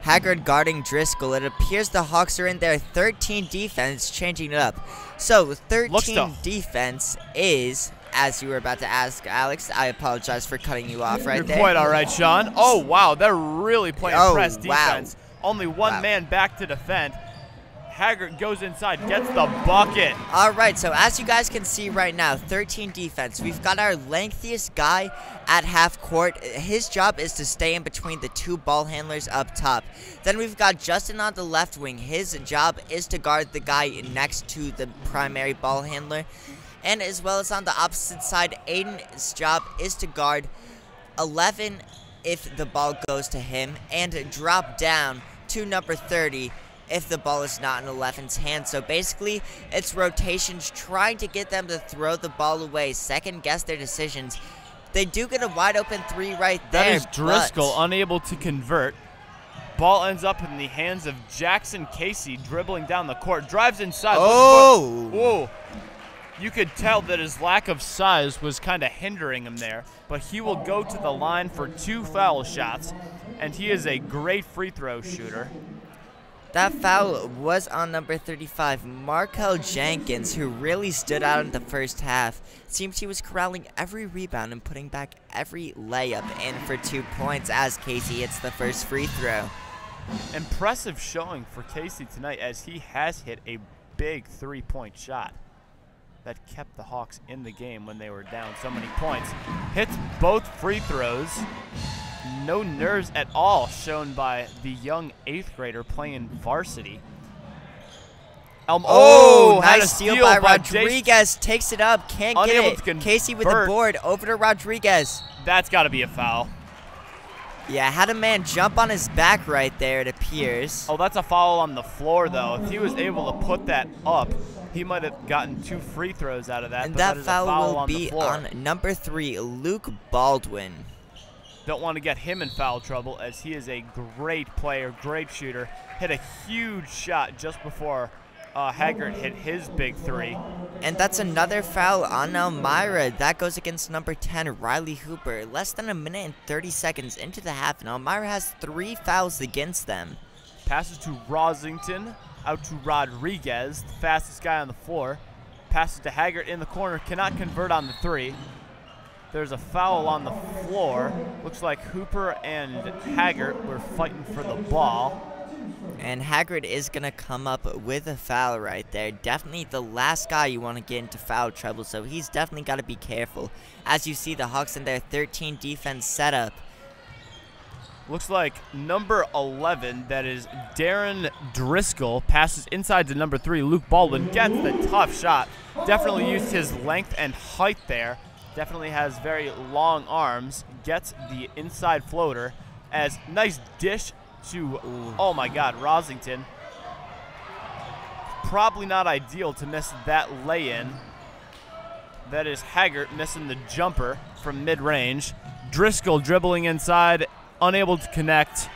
Haggard guarding Driscoll. It appears the Hawks are in their 13 defense, changing it up. So 13 defense is, as you were about to ask, Alex, I apologize for cutting you off right there. You're quite all right, Sean. Oh, wow, they're really playing press defense. Wow. Only one man back to defend. Haggard goes inside, gets the bucket. All right, so as you guys can see right now, 13 defense. We've got our lengthiest guy at half court. His job is to stay in between the 2 ball handlers up top. Then we've got Justin on the left wing. His job is to guard the guy next to the primary ball handler. And as well as on the opposite side, Aiden's job is to guard 11 if the ball goes to him, and drop down to number 30 if the ball is not in 11's hand. So basically, it's rotations trying to get them to throw the ball away, second guess their decisions. They do get a wide open 3 right there. That is Driscoll unable to convert. Ball ends up in the hands of Jackson Casey, dribbling down the court, drives inside. Oh! Whoa. You could tell that his lack of size was kind of hindering him there, but he will go to the line for 2 foul shots, and he is a great free throw shooter. That foul was on number 35, Markel Jenkins, who really stood out in the first half. Seems he was corralling every rebound and putting back every layup in for 2 points as Casey hits the first free throw. Impressive showing for Casey tonight, as he has hit a big 3-point shot that kept the Hawks in the game when they were down so many points. Hits both free throws. No nerves at all shown by the young 8th grader playing varsity. Nice steal by Rodriguez. Takes it up, can't get it. Casey with the board, over to Rodriguez. That's got to be a foul. Yeah, had a man jump on his back right there, it appears. Oh, that's a foul on the floor, though. If he was able to put that up, he might have gotten 2 free throws out of that. And but that is foul a foul will on be on number 3, Luke Baldwin. Don't want to get him in foul trouble, as he is a great player, great shooter. Hit a huge shot just before Haggard hit his big 3. And that's another foul on Elmira. That goes against number 10, Riley Hooper. Less than a minute and 30 seconds into the half, and Elmira has 3 fouls against them. Passes to Rosington, out to Rodriguez, the fastest guy on the floor. Passes to Haggard in the corner, cannot convert on the 3. There's a foul on the floor. Looks like Hooper and Haggard were fighting for the ball. And Haggard is going to come up with a foul right there. Definitely the last guy you want to get into foul trouble, so he's definitely got to be careful. As you see, the Hawks in their 13 defense setup. Looks like number 11, that is Darren Driscoll, passes inside to number 3, Luke Baldwin, gets the tough shot. Definitely used his length and height there. Definitely has very long arms. Gets the inside floater. As nice dish to, oh my God, Rosington. Probably not ideal to miss that lay-in. That is Haggard missing the jumper from mid-range. Driscoll dribbling inside, unable to connect.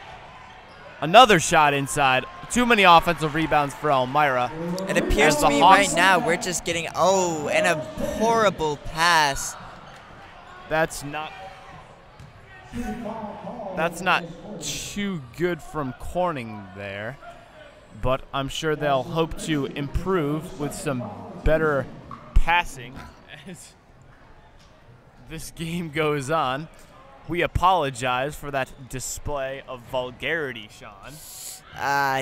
Another shot inside. Too many offensive rebounds for Elmira. It appears to me right now we're just getting, and a horrible pass. That's not too good from Corning there. but I'm sure they'll hope to improve with some better passing as this game goes on. We apologize for that display of vulgarity, Sean.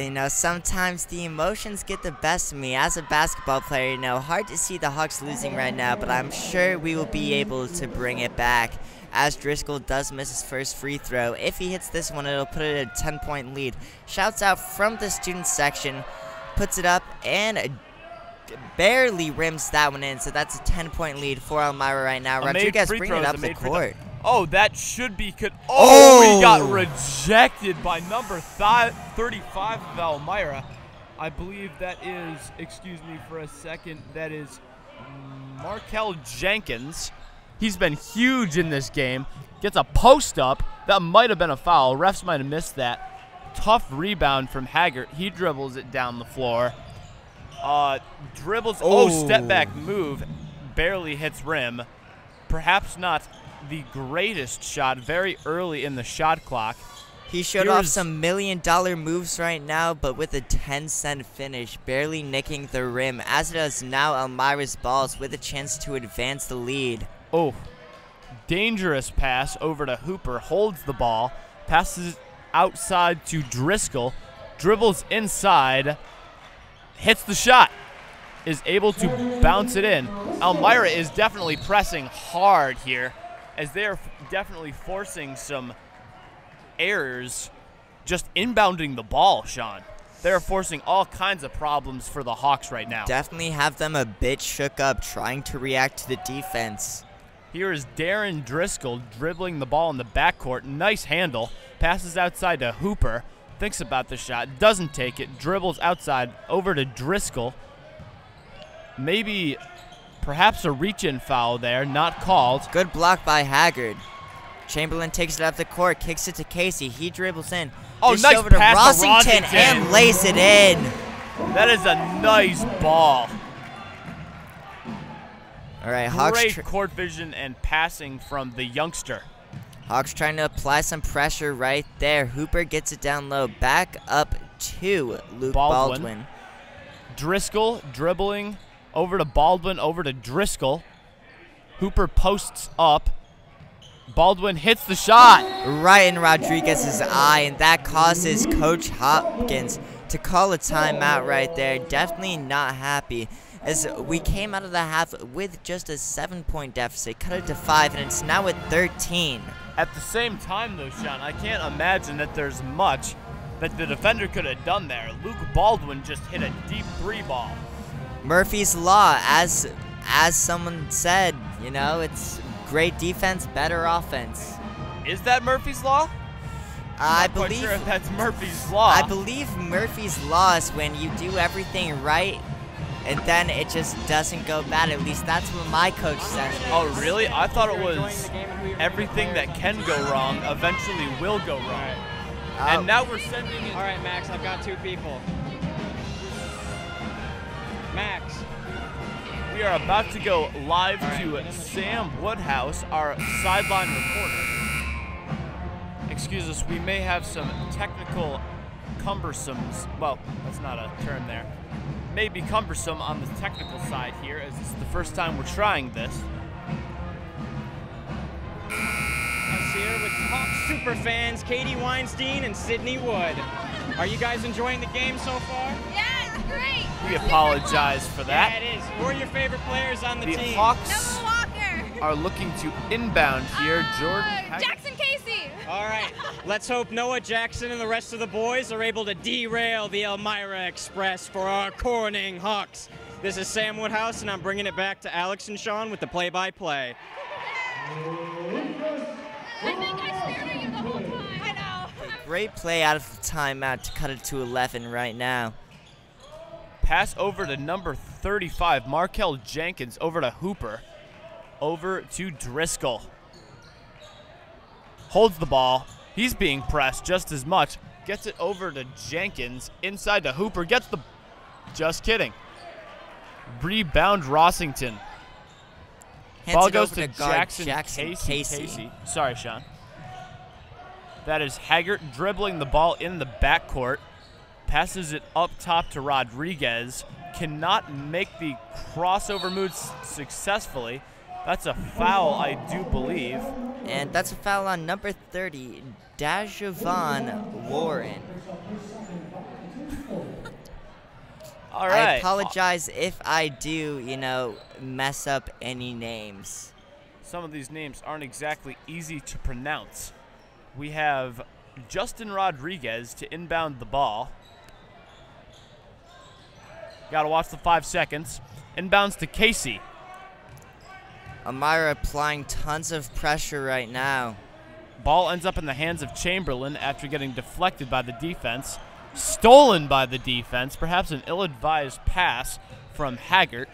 You know, sometimes the emotions get the best of me. As a basketball player, you know, hard to see the Hawks losing right now, but I'm sure we will be able to bring it back. As Driscoll does miss his first free throw. If he hits this one, it'll put it at a 10-point lead. Shouts out from the student section, puts it up, and barely rims that one in, so that's a 10-point lead for Elmira right now. Rodriguez bringing it up the court. Oh, that should be good. Oh, he got rejected by number 35 of Elmira. I believe that is, excuse me for a second, that is Markel Jenkins. He's been huge in this game. Gets a post up. That might have been a foul. Refs might have missed that. Tough rebound from Haggart. He dribbles it down the floor. Dribbles. Oh, step back move. Barely hits rim. Perhaps not the greatest shot very early in the shot clock. He showed off some $1 million moves right now, but with a 10-cent finish, barely nicking the rim, as it is now Elmira's balls with a chance to advance the lead. Oh, dangerous pass over to Hooper, holds the ball, passes outside to Driscoll, dribbles inside, hits the shot, is able to bounce it in. Elmira is definitely pressing hard here, as they're definitely forcing some errors just inbounding the ball, Sean. They're forcing all kinds of problems for the Hawks right now. Definitely have them a bit shook up trying to react to the defense. Here is Darren Driscoll dribbling the ball in the backcourt. Nice handle. Passes outside to Hooper. Thinks about the shot. Doesn't take it. Dribbles outside over to Driscoll. Maybe perhaps a reach-in foul there. Not called. Good block by Haggard. Chamberlain takes it up the court. Kicks it to Casey. He dribbles in. Oh, Dish nice over to pass to Rossington and lays it in. That is a nice ball. All right, Hawks. Great court vision and passing from the youngster. Hawks trying to apply some pressure right there. Hooper gets it down low. Back up to Luke Baldwin. Driscoll dribbling over to Baldwin, over to Driscoll. Hooper posts up. Baldwin hits the shot. Right in Rodriguez's eye, and that causes Coach Hopkins to call a timeout right there. Definitely not happy, as we came out of the half with just a 7-point deficit, cut it to 5, and it's now at 13. At the same time, though, Sean, I can't imagine that there's much that the defender could have done there. Luke Baldwin just hit a deep 3 ball. Murphy's Law, as someone said, you know, it's great defense, better offense. Is that Murphy's Law? I I'm not believe quite sure if that's Murphy's Law. I believe Murphy's Law is when you do everything right and then it just doesn't go bad. At least that's what my coach said. Oh, really? I thought it was everything that can go wrong eventually will go wrong. And now we're sending it. All right, Max, I've got 2 people. Max. We are about to go live to Sam Woodhouse, our sideline reporter. Excuse us, we may have some technical cumbersomes. Well, that's not a term there. May be cumbersome on the technical side here, as this is the first time we're trying this. Us here with Hawks super fans Katie Weinstein and Sydney Wood. Are you guys enjoying the game so far? Yeah, it's great. We apologize for that. Yeah, it is. Who are your favorite players on the The team? Hawks Noah Walker. are looking to inbound here. Jordan. Jackson Casey. All right, let's hope Noah Jackson and the rest of the boys are able to derail the Elmira Express for our Corning Hawks. This is Sam Woodhouse, and I'm bringing it back to Alex and Sean with the play-by-play. I think I stared at you the whole time. I know. Great play out of the timeout to cut it to 11 right now. Pass over to number 35, Markel Jenkins, over to Hooper, over to Driscoll. Holds the ball. He's being pressed just as much. Gets it over to Jenkins, inside to Hooper, gets the... Just kidding. Rebound Rossington. Ball goes to Jackson Casey. Sorry, Sean. That is Haggart dribbling the ball in the backcourt. passes it up top to Rodriguez. Cannot make the crossover move successfully. That's a foul, I do believe. And that's a foul on number 30, Dajavon Warren. All right. I apologize if I do, mess up any names. Some of these names aren't exactly easy to pronounce. We have Justin Rodriguez to inbound the ball. Got to watch the 5 seconds. Inbounds to Casey. Elmira applying tons of pressure right now. Ball ends up in the hands of Chamberlain after getting deflected by the defense. Stolen by the defense, perhaps an ill-advised pass from Haggart.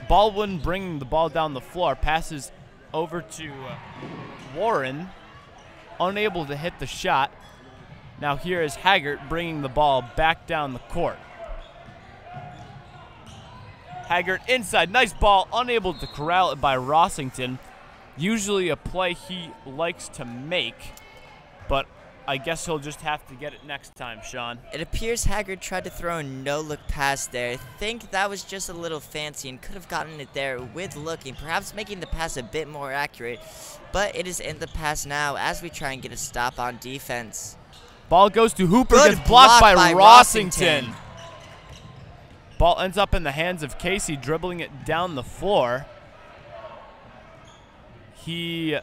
Baldwin bringing the ball down the floor, passes over to Warren, unable to hit the shot. Now here is Haggart bringing the ball back down the court. Haggart inside, nice ball, unable to corral it by Rossington. Usually a play he likes to make, but I guess he'll just have to get it next time, Sean. It appears Haggard tried to throw a no-look pass there. I think that was just a little fancy and could have gotten it there with looking, perhaps making the pass a bit more accurate. But it is in the pass now as we try and get a stop on defense. Ball goes to Hooper, Good gets blocked by Rossington. Rossington. Ball ends up in the hands of Casey, dribbling it down the floor. He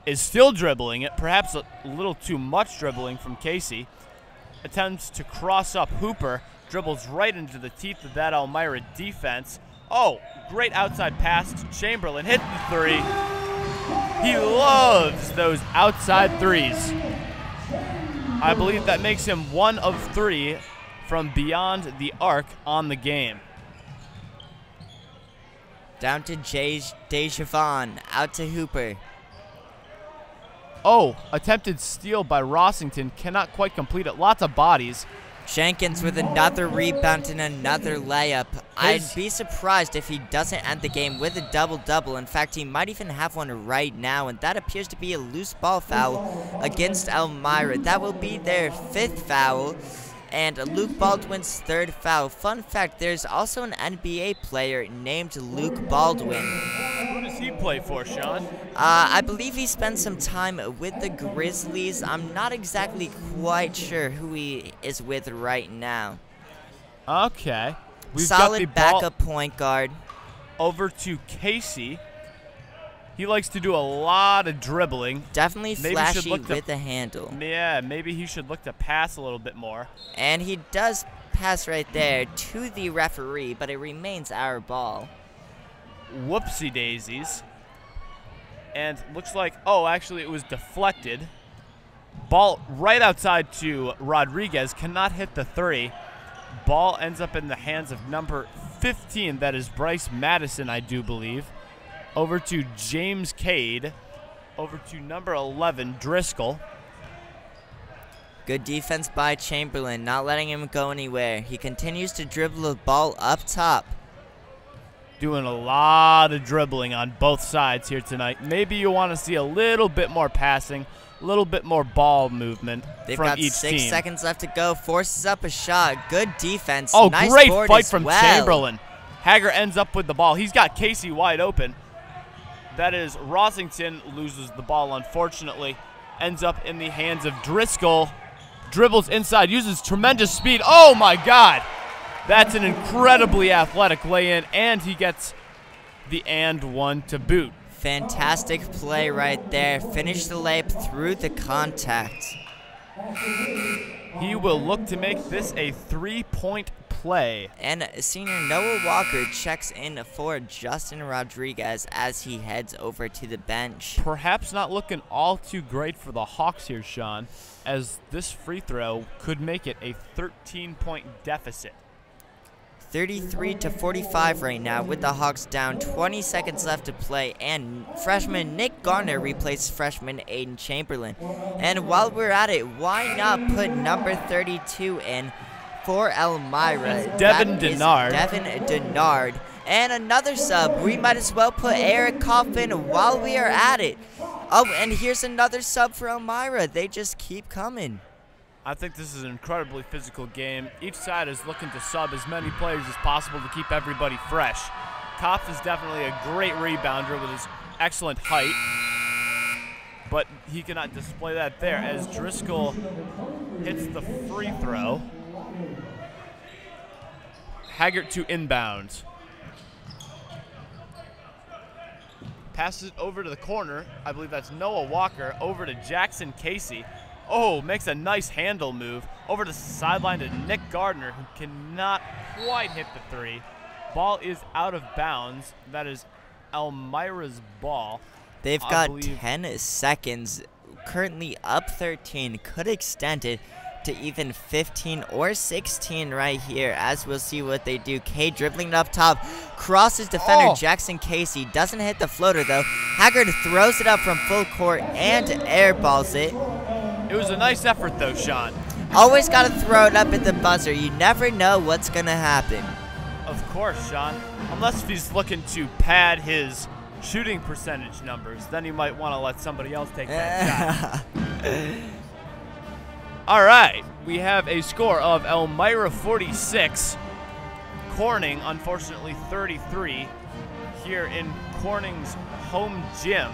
is still dribbling it, perhaps a little too much dribbling from Casey. Attempts to cross up Hooper, dribbles right into the teeth of that Elmira defense. Oh, great outside pass to Chamberlain, hit the three. He loves those outside threes. I believe that makes him 1 of 3 from beyond the arc on the game. Down to Dejavon, out to Hooper. Oh, attempted steal by Rossington, cannot quite complete it. Lots of bodies. Jenkins with another rebound and another layup. I'd be surprised if he doesn't end the game with a double-double. In fact, he might even have one right now, and that appears to be a loose ball foul against Elmira. That will be their 5th foul, and Luke Baldwin's 3rd foul. Fun fact, there's also an NBA player named Luke Baldwin. Who does he play for, Sean? I believe he spent some time with the Grizzlies. I'm not exactly quite sure who he is with right now. Okay. We've Solid got the ball backup point guard. over to Casey. He likes to do a lot of dribbling. Definitely Maybe flashy should look to- with the handle. Yeah, maybe he should look to pass a little bit more. And he does pass right there to the referee, but it remains our ball. Whoopsie daisies. And looks like, oh, actually it was deflected. Ball right outside to Rodriguez, cannot hit the 3. Ball ends up in the hands of number 15, that is Bryce Madison, I do believe. Over to James Cade. Over to number 11, Driscoll. Good defense by Chamberlain, not letting him go anywhere. He continues to dribble the ball up top. Doing a lot of dribbling on both sides here tonight. Maybe you want to see a little bit more passing, a little bit more ball movement from each team. They've got 6 seconds left to go. Forces up a shot. Good defense. Oh, nice great board fight as from well. Chamberlain. Haggart ends up with the ball. He's got Casey wide open. That is Rossington, loses the ball, unfortunately. Ends up in the hands of Driscoll. Dribbles inside, uses tremendous speed. Oh, my God. That's an incredibly athletic lay-in, and he gets the and one to boot. Fantastic play right there. Finish the layup through the contact. He will look to make this a 3-point play. And senior Noah Walker checks in for Justin Rodriguez as he heads over to the bench. Perhaps not looking all too great for the Hawks here, Sean, as this free throw could make it a 13-point deficit. 33-45 right now with the Hawks down. 20 seconds left to play, and freshman Nick Garner replaced freshman Aiden Chamberlain. And while we're at it, why not put number 32 in for Elmira? Devin That is Denard. Devin Denard. And another sub. We might as well put Eric Coffin while we are at it. Oh, and here's another sub for Elmira. They just keep coming. I think this is an incredibly physical game. Each side is looking to sub as many players as possible to keep everybody fresh. Kopf is definitely a great rebounder with his excellent height, but he cannot display that there as Driscoll hits the free throw. Haggart to inbound. Passes it over to the corner. I believe that's Noah Walker over to Jackson Casey. Oh, makes a nice handle move. Over to the sideline to Nick Gardner, who cannot quite hit the three. Ball is out of bounds. That is Elmira's ball. They've got 10 seconds. Currently up 13. Could extend it to even 15 or 16 right here, as we'll see what they do. K dribbling up top, crosses defender Jackson Casey, doesn't hit the floater though. Haggard throws it up from full court and airballs it. It was a nice effort though, Sean. Always got to throw it up at the buzzer. You never know what's going to happen. Of course, Sean. Unless he's looking to pad his shooting percentage numbers, then you might want to let somebody else take that shot. All right, we have a score of Elmira 46, Corning, unfortunately, 33 here in Corning's home gym.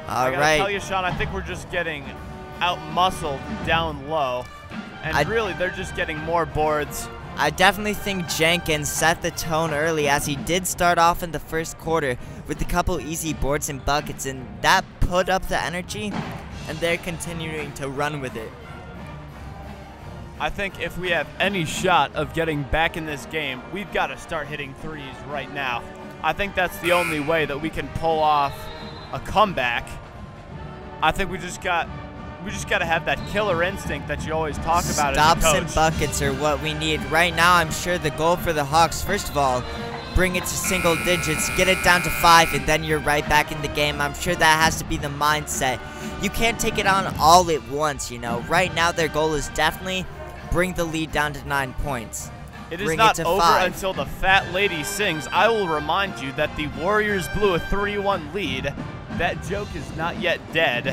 I gotta tell you, Sean, I think we're just getting out-muscled down low, and really they're just getting more boards. I definitely think Jenkins set the tone early, as he did start off in the first quarter with a couple easy boards and buckets, and that put up the energy, and they're continuing to run with it. I think if we have any shot of getting back in this game, we've got to start hitting threes right now. I think that's the only way that we can pull off a comeback. I think we just got to have that killer instinct that you always talk about. Stops as a coach. and buckets are what we need right now. I'm sure the goal for the Hawks, first of all, bring it to single digits, get it down to 5, and then you're right back in the game. I'm sure that has to be the mindset. You can't take it on all at once, you know. Right now their goal is definitely bring the lead down to 9 points. It is not over until the fat lady sings. I will remind you that the Warriors blew a 3-1 lead. That joke is not yet dead.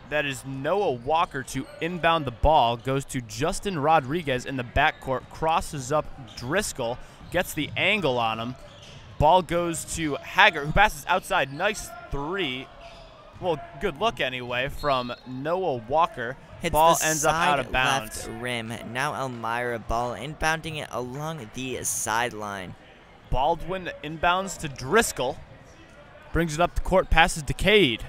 That is Noah Walker to inbound the ball. Goes to Justin Rodriguez in the backcourt. Crosses up Driscoll. Gets the angle on him. Ball goes to Haggart, who passes outside. Nice three. Well, good look anyway from Noah Walker. Hits ball the ends up out of bounds. Left rim. Now Elmira ball inbounding it along the sideline. Baldwin inbounds to Driscoll. Brings it up the court, passes to Cade.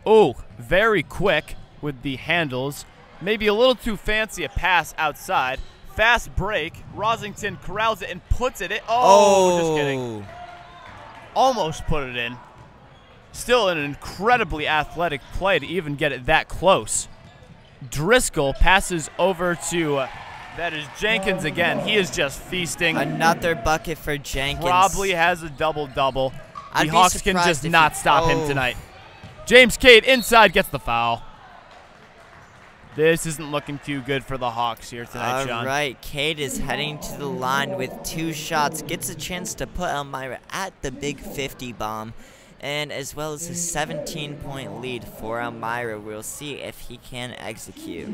Oh, very quick with the handles. Maybe a little too fancy a pass outside. Fast break. Rosington corrals it and puts it in. Oh, just kidding. Almost put it in. Still an incredibly athletic play to even get it that close. Driscoll passes over to, that is Jenkins again. He is just feasting. Another bucket for Jenkins. Probably has a double-double. The Hawks can just not stop him tonight. James Cade inside gets the foul. This isn't looking too good for the Hawks here tonight, Sean. All right, Cade is heading to the line with 2 shots. Gets a chance to put Elmira at the big 50 bomb. And as well as a 17-point lead for Elmira. We'll see if he can execute.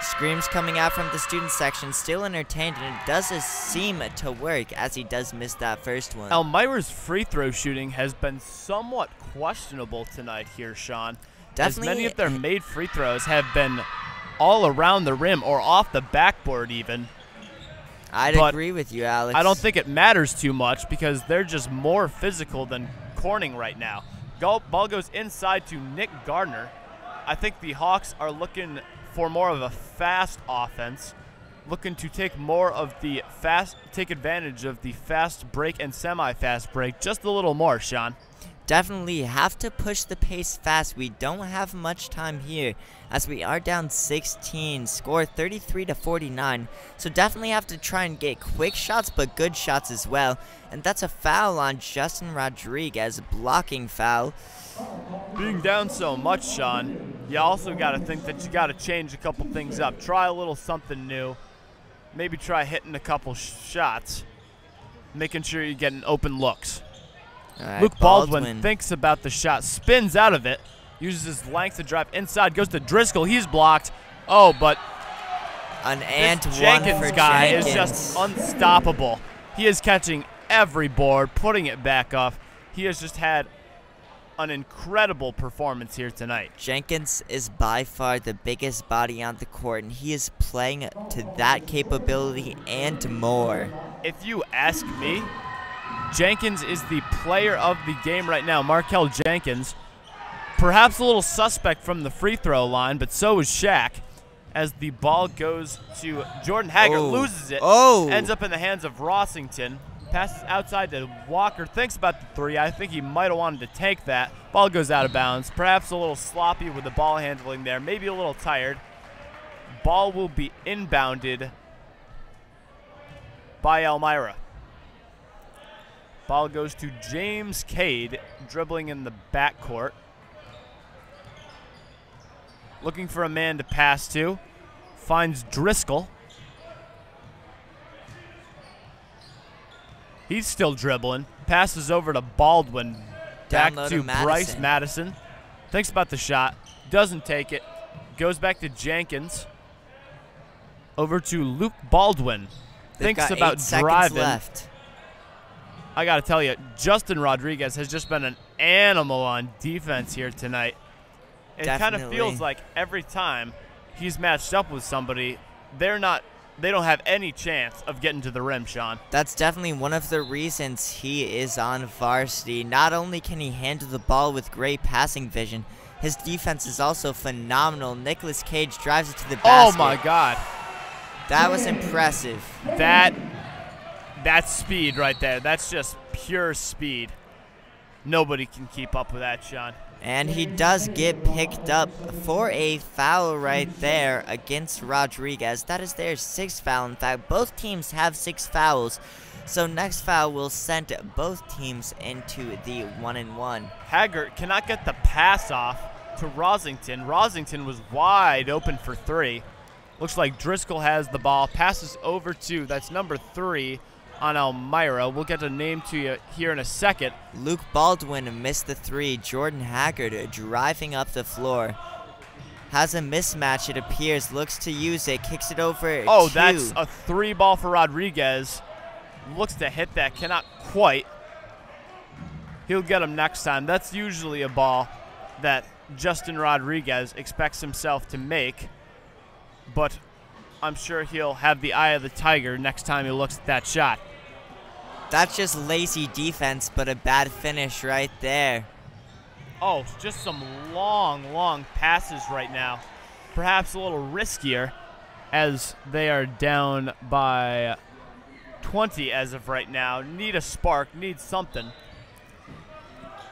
Screams coming out from the student section, still entertained, and it does seem to work, as he does miss that first one. Elmira's free throw shooting has been somewhat questionable tonight here, Sean. Definitely. As many of their made free throws have been all around the rim or off the backboard even. I'd agree with you, Alex. I don't think it matters too much because they're just more physical than Corning right now. Ball goes inside to Nick Gardner. I think the Hawks are looking for more of a fast offense, looking to take advantage of the fast break and semi-fast break just a little more, Sean. Definitely have to push the pace fast. We don't have much time here, as we are down 16, score 33-49. So definitely have to try and get quick shots, but good shots as well. And that's a foul on Justin Rodriguez, blocking foul. Being down so much, Sean, you also got to think that you got to change a couple things up. Try a little something new. Maybe try hitting a couple shots, making sure you're getting open looks. All right, Luke Baldwin thinks about the shot, spins out of it, uses his length to drive inside, goes to Driscoll. He's blocked. Oh, but an and this one Jenkins for guy Jenkins. is just unstoppable. He is catching every board, putting it back up. He has just had an incredible performance here tonight. Jenkins is by far the biggest body on the court, and he is playing to that capability and more. If you ask me, Jenkins is the player of the game right now. Markel Jenkins, perhaps a little suspect from the free throw line, but so is Shaq. As the ball goes to Jordan Haggart, loses it, ends up in the hands of Rossington. Passes outside to Walker, thinks about the three. I think he might have wanted to take that. Ball goes out of bounds. Perhaps a little sloppy with the ball handling there. Maybe a little tired. Ball will be inbounded by Elmira. Ball goes to James Cade, dribbling in the backcourt. Looking for a man to pass to. Finds Driscoll. He's still dribbling. Passes over to Baldwin. Back to Bryce Madison. Thinks about the shot. Doesn't take it. Goes back to Jenkins. Over to Luke Baldwin. Thinks about driving. Left. I got to tell you, Justin Rodriguez has just been an animal on defense here tonight. It kind of feels like every time he's matched up with somebody, they don't have any chance of getting to the rim, Sean. That's definitely one of the reasons he is on varsity. Not only can he handle the ball with great passing vision, his defense is also phenomenal. Nicholas Cage drives it to the basket. Oh, my God. That was impressive. That's speed right there. That's just pure speed. Nobody can keep up with that, Sean. And he does get picked up for a foul right there against Rodriguez. That is their 6th foul. In fact, both teams have 6 fouls. So next foul will send both teams into the 1-and-1. Haggart cannot get the pass off to Rosington. Rosington was wide open for 3. Looks like Driscoll has the ball. Passes over to, that's number 3 on Elmira. We'll get a name to you here in a second. Luke Baldwin missed the 3. Jordan Haggard driving up the floor. Has a mismatch, it appears. Looks to use it. Kicks it over to that's a 3 ball for Rodriguez. Looks to hit that. Cannot quite. He'll get him next time. That's usually a ball that Justin Rodriguez expects himself to make. But I'm sure he'll have the eye of the tiger next time he looks at that shot. That's just lazy defense, but a bad finish right there. Oh, just some long passes right now. Perhaps a little riskier as they are down by 20 as of right now. Need a spark, need something.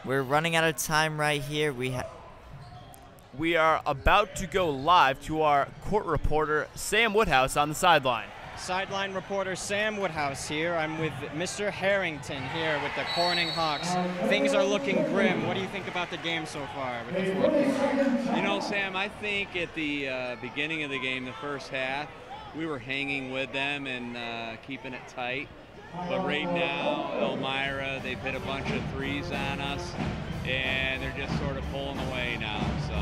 We're running out of time right here. We are about to go live to our court reporter, Sam Woodhouse, on the sideline. Sideline reporter Sam Woodhouse here. I'm with Mr. Harrington here with the Corning Hawks. Things are looking grim. What do you think about the game so far with the fourth quarter? You know, Sam, I think at the beginning of the game, the first half, we were hanging with them and keeping it tight. But right now, Elmira, they've hit a bunch of threes on us, and they're just sort of pulling away now. So,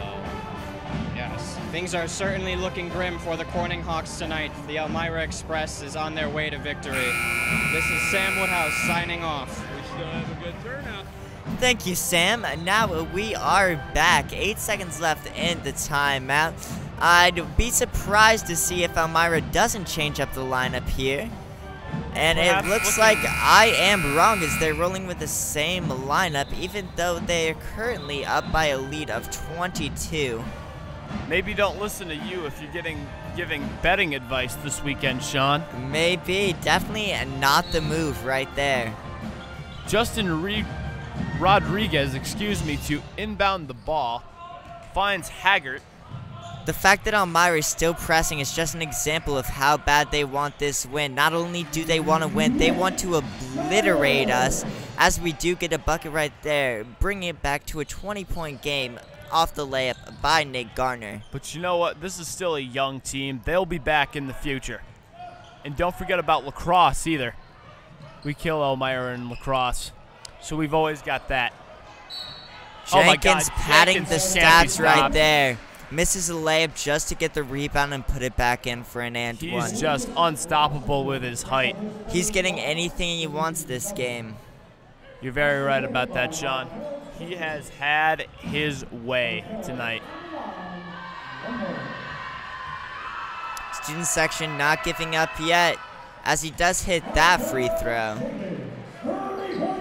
yes, things are certainly looking grim for the Corning Hawks tonight. The Elmira Express is on their way to victory. This is Sam Woodhouse signing off. We still have a good turnout. Thank you, Sam. Now we are back. 8 seconds left in the timeout. I'd be surprised to see if Elmira doesn't change up the lineup here. And it looks like I am wrong as they're rolling with the same lineup, even though they're currently up by a lead of 22. Maybe don't listen to you if you're giving betting advice this weekend, Sean. Maybe. Definitely not the move right there. Justin Rodriguez, to inbound the ball. Finds Haggart. The fact that Elmira is still pressing is just an example of how bad they want this win. Not only do they want to win, they want to obliterate us, as we do get a bucket right there, bringing it back to a 20-point game off the layup by Nick Garner. But you know what? This is still a young team. They'll be back in the future. And don't forget about lacrosse either. We kill Elmira in lacrosse. So we've always got that. Jenkins padding Jenkins the can't be stats right stopped. there. Misses a layup just to get the rebound and put it back in for an and one. He's just unstoppable with his height. He's getting anything he wants this game. You're very right about that, Sean. He has had his way tonight. Student section not giving up yet, as he does hit that free throw.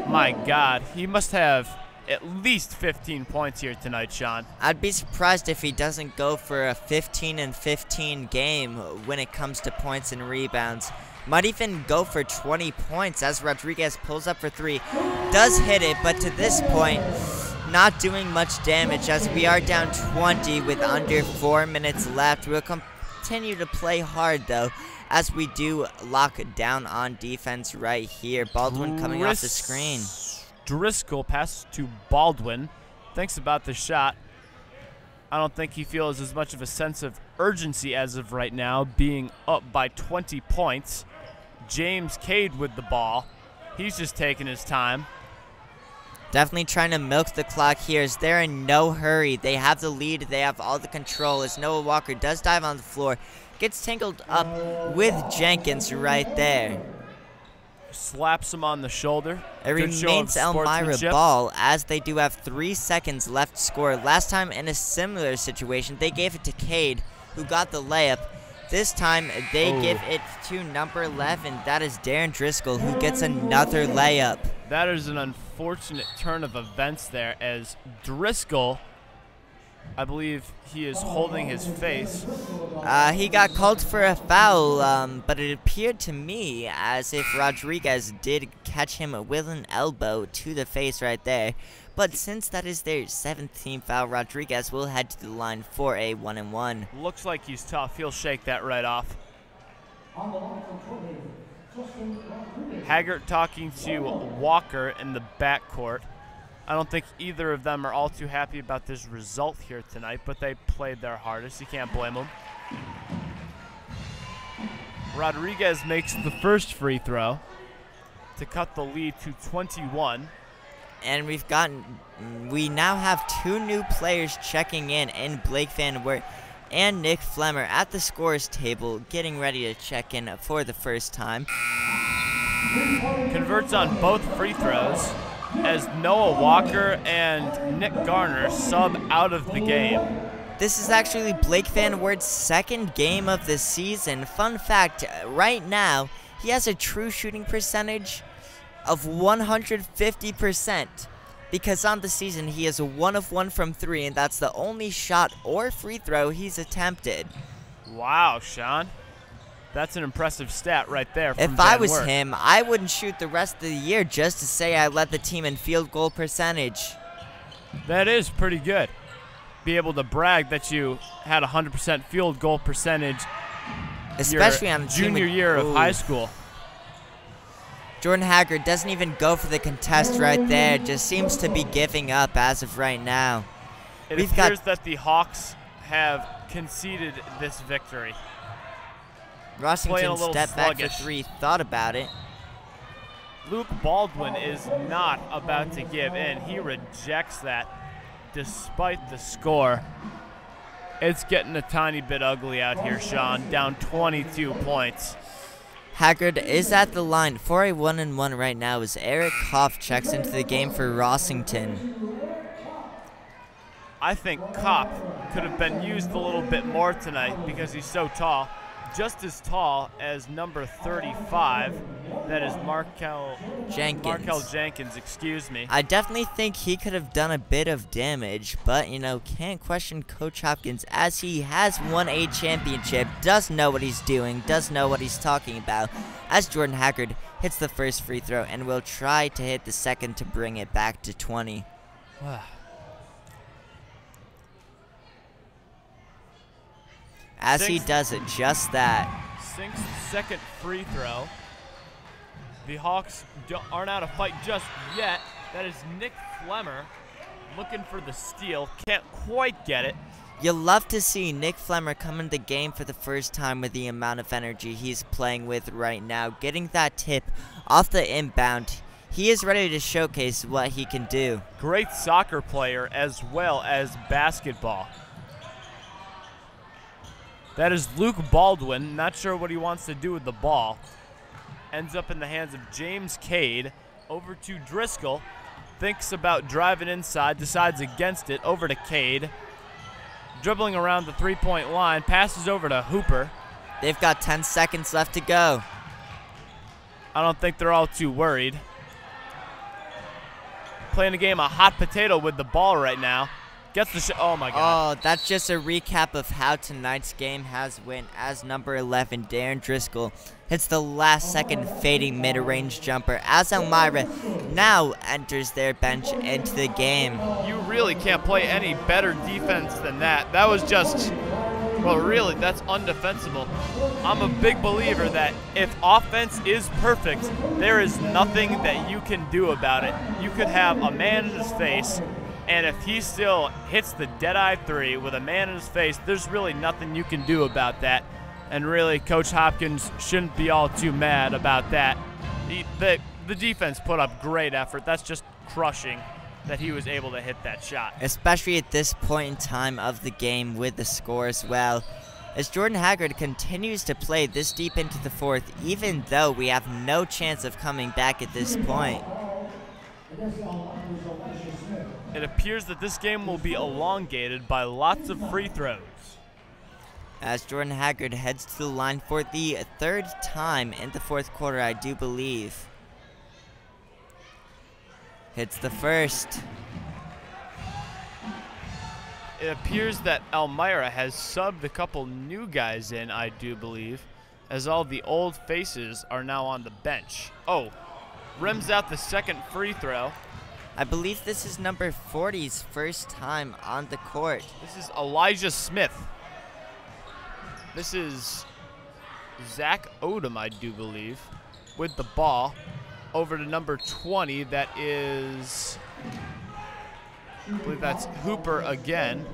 My God, he must have at least 15 points here tonight, Sean. I'd be surprised if he doesn't go for a 15-and-15 game when it comes to points and rebounds. Might even go for 20 points as Rodriguez pulls up for three. Does hit it, but to this point, not doing much damage as we are down 20 with under 4 minutes left. We'll continue to play hard, though, as we do lock down on defense right here. Baldwin coming off the screen. Driscoll passes to Baldwin. Thinks about the shot. I don't think he feels as much of a sense of urgency as of right now, being up by 20 points. James Cade with the ball. He's just taking his time. Definitely trying to milk the clock here as they're in no hurry. They have the lead. They have all the control as Noah Walker does dive on the floor. Gets tangled up with Jenkins right there. Slaps him on the shoulder. It remains Elmira ball as they do have 3 seconds left to score. Last time in a similar situation, they gave it to Cade, who got the layup. This time, they give it to number 11. That is Darren Driscoll, who gets another layup. That is an unfortunate turn of events there, as Driscoll, I believe he is holding his face. He got called for a foul, but it appeared to me as if Rodriguez did catch him with an elbow to the face right there. But since that is their 7th team foul, Rodriguez will head to the line for a 1-and-1. Looks like he's tough. He'll shake that right off. Haggart talking to Walker in the backcourt. I don't think either of them are all too happy about this result here tonight, but they played their hardest. You can't blame them. Rodriguez makes the first free throw to cut the lead to 21. And we now have 2 new players checking in Blake Van Wert and Nick Flemmer at the scorers table, getting ready to check in for the first time. Converts on both free throws as Noah Walker and Nick Garner sub out of the game. This is actually Blake Van Wert's 2nd game of the season. Fun fact, right now, he has a true shooting percentage of 150%, because on the season he is 1 of 1 from 3, and that's the only shot or free throw he's attempted. Wow, Sean. That's an impressive stat right there from If I Van was Wert. him, I wouldn't shoot the rest of the year just to say I led the team in field goal percentage. That is pretty good. Be able to brag that you had 100% field goal percentage Especially your on a team junior with, year of high school. Jordan Haggard doesn't even go for the contest right there. Just seems to be giving up as of right now. It appears that the Hawks have conceded this victory. Washington stepped back for 3, thought about it. Luke Baldwin is not about to give in. He rejects that despite the score. It's getting a tiny bit ugly out here, Sean. Down 22 points. Haggard is at the line for a 1-and-1 right now as Eric Koff checks into the game for Rossington. I think Kopp could have been used a little bit more tonight because he's so tall. Just as tall as number 35. That is Markel Jenkins, excuse me. I definitely think he could have done a bit of damage, but, you know, can't question Coach Hopkins as he has won a championship, does know what he's doing, does know what he's talking about, as Jordan Haggard hits the first free throw and will try to hit the second to bring it back to 20. As he does it, just that. Sink's second free throw. The Hawks aren't out of fight just yet. That is Nick Flemmer looking for the steal. Can't quite get it. You'll love to see Nick Flemmer come into the game for the first time with the amount of energy he's playing with right now. Getting that tip off the inbound. he is ready to showcase what he can do. Great soccer player as well as basketball. That is Luke Baldwin. Not sure what he wants to do with the ball. Ends up in the hands of James Cade. Over to Driscoll. Thinks about driving inside. Decides against it. Over to Cade. Dribbling around the three-point line. Passes over to Hooper. They've got 10 seconds left to go. I don't think they're all too worried. Playing a game of hot potato with the ball right now. Gets the shot. Oh, my God. Oh, that's just a recap of how tonight's game has went as number 11, Darren Driscoll, hits the last second fading mid-range jumper as Elmira now enters their bench into the game. You really can't play any better defense than that. That was just, well, really, that's undefensible. I'm a big believer that if offense is perfect, there is nothing that you can do about it. You could have a man in his face, and if he still hits the dead-eye three with a man in his face, there's really nothing you can do about that. And really, Coach Hopkins shouldn't be all too mad about that. The defense put up great effort. That's just crushing that he was able to hit that shot. Especially at this point in time of the game with the score as well. As Jordan Haggard continues to play this deep into the fourth, even though we have no chance of coming back at this point. It appears that this game will be elongated by lots of free throws. As Jordan Haggard heads to the line for the third time in the fourth quarter, I do believe. Hits the first. It appears that Elmira has subbed a couple new guys in, I do believe, as all the old faces are now on the bench. Oh, rims out the second free throw. I believe this is number 40's first time on the court. This is Elijah Smith. This is Zach Odom, I do believe, with the ball. Over to number 20, that is, I believe that's Hooper again.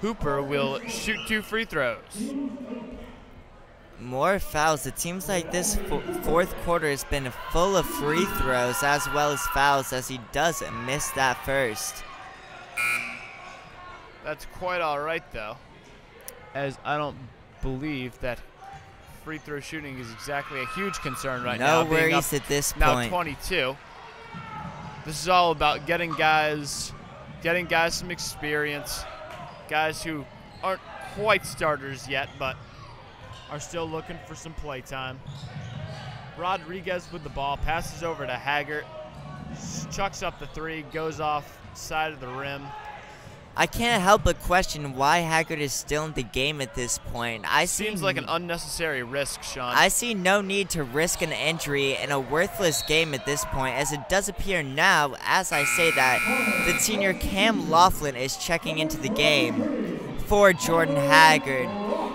Hooper will shoot 2 free throws. More fouls. It seems like this fourth quarter has been full of free throws as well as fouls, as he does miss that first. That's quite all right, though, as I don't believe that free throw shooting is exactly a huge concern right now. No worries at this point. Now 22. This is all about getting guys some experience, guys who aren't quite starters yet, but are still looking for some play time. Rodriguez with the ball, passes over to Haggart, chucks up the three, goes off side of the rim. I can't help but question why Haggard is still in the game at this point. Seems like an unnecessary risk, Sean. I see no need to risk an injury in a worthless game at this point, as it does appear now, as I say that, that senior Cam Laughlin is checking into the game for Jordan Haggard.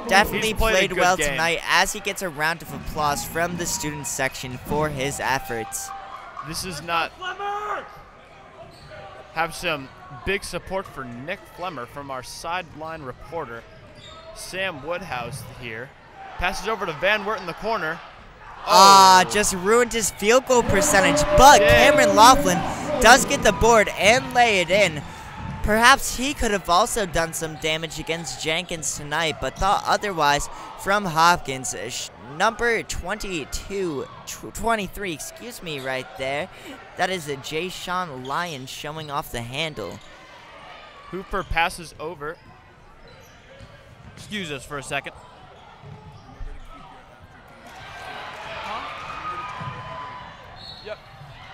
Definitely played well tonight, as he gets a round of applause from the student section for his efforts. This is not... Have some big support for Nick Flemmer from our sideline reporter, Sam Woodhouse here. Passes over to Van Wert in the corner. Just ruined his field goal percentage, but Cameron Laughlin does get the board and lay it in. Perhaps he could have also done some damage against Jenkins tonight, but thought otherwise from Hopkins. Number 23, excuse me, right there. That is a Jay Sean Lyon showing off the handle. Hooper passes over. Excuse us for a second. Yep.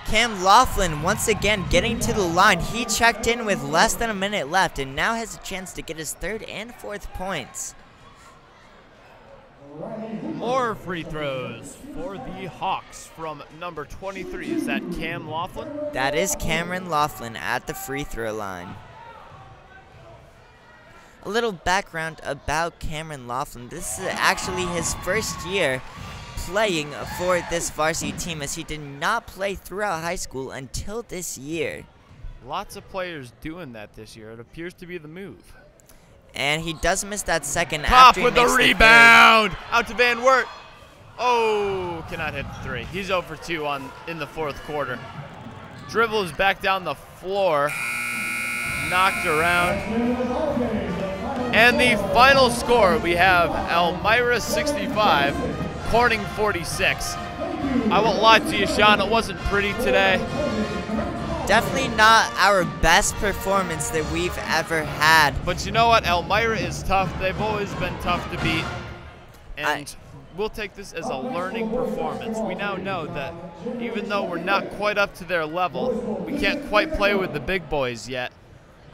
Cam Laughlin once again getting to the line. He checked in with less than a minute left and now has a chance to get his third and fourth points. More free throws for the Hawks from number 23. Is that Cam Laughlin? That is Cameron Laughlin at the free throw line. A little background about Cameron Laughlin. This is actually his first year playing for this varsity team, as he did not play throughout high school until this year. Lots of players doing that this year. It appears to be the move. And he does miss that second Pop after he with the makes rebound! Out to Van Wert. Oh, cannot hit the three. He's 0 for 2 in the fourth quarter. Dribble is back down the floor. Knocked around. And the final score, we have Elmira 65, Corning 46. I won't lie to you, Sean, it wasn't pretty today. Definitely not our best performance that we've ever had. But you know what? Elmira is tough. They've always been tough to beat. And we'll take this as a learning performance. We now know that even though we're not quite up to their level, we can't quite play with the big boys yet.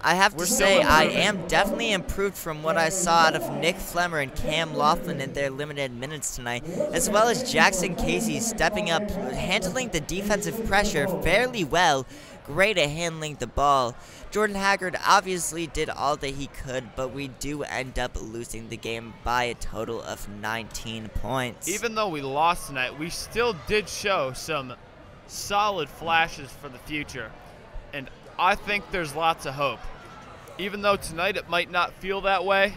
I have to say, I am definitely improved from what I saw out of Nick Flemmer and Cam Laughlin in their limited minutes tonight, as well as Jackson Casey stepping up, handling the defensive pressure fairly well, great at handling the ball. Jordan Haggard obviously did all that he could, but we do end up losing the game by a total of 19 points. Even though we lost tonight, we still did show some solid flashes for the future, and I think there's lots of hope. Even though tonight it might not feel that way,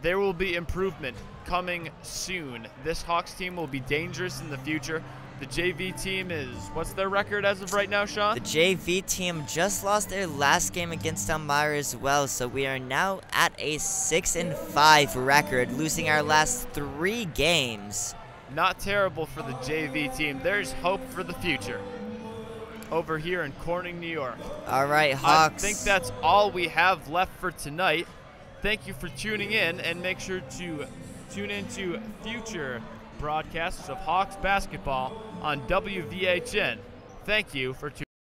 there will be improvement coming soon. This Hawks team will be dangerous in the future. The JV team is, what's their record as of right now, Sean? The JV team just lost their last game against Elmira as well, so we are now at a 6-5 record, losing our last 3 games. Not terrible for the JV team. There's hope for the future over here in Corning, New York. All right, Hawks. I think that's all we have left for tonight. Thank you for tuning in, and make sure to tune into future broadcasts of Hawks basketball on WVHN. Thank you for tuning in.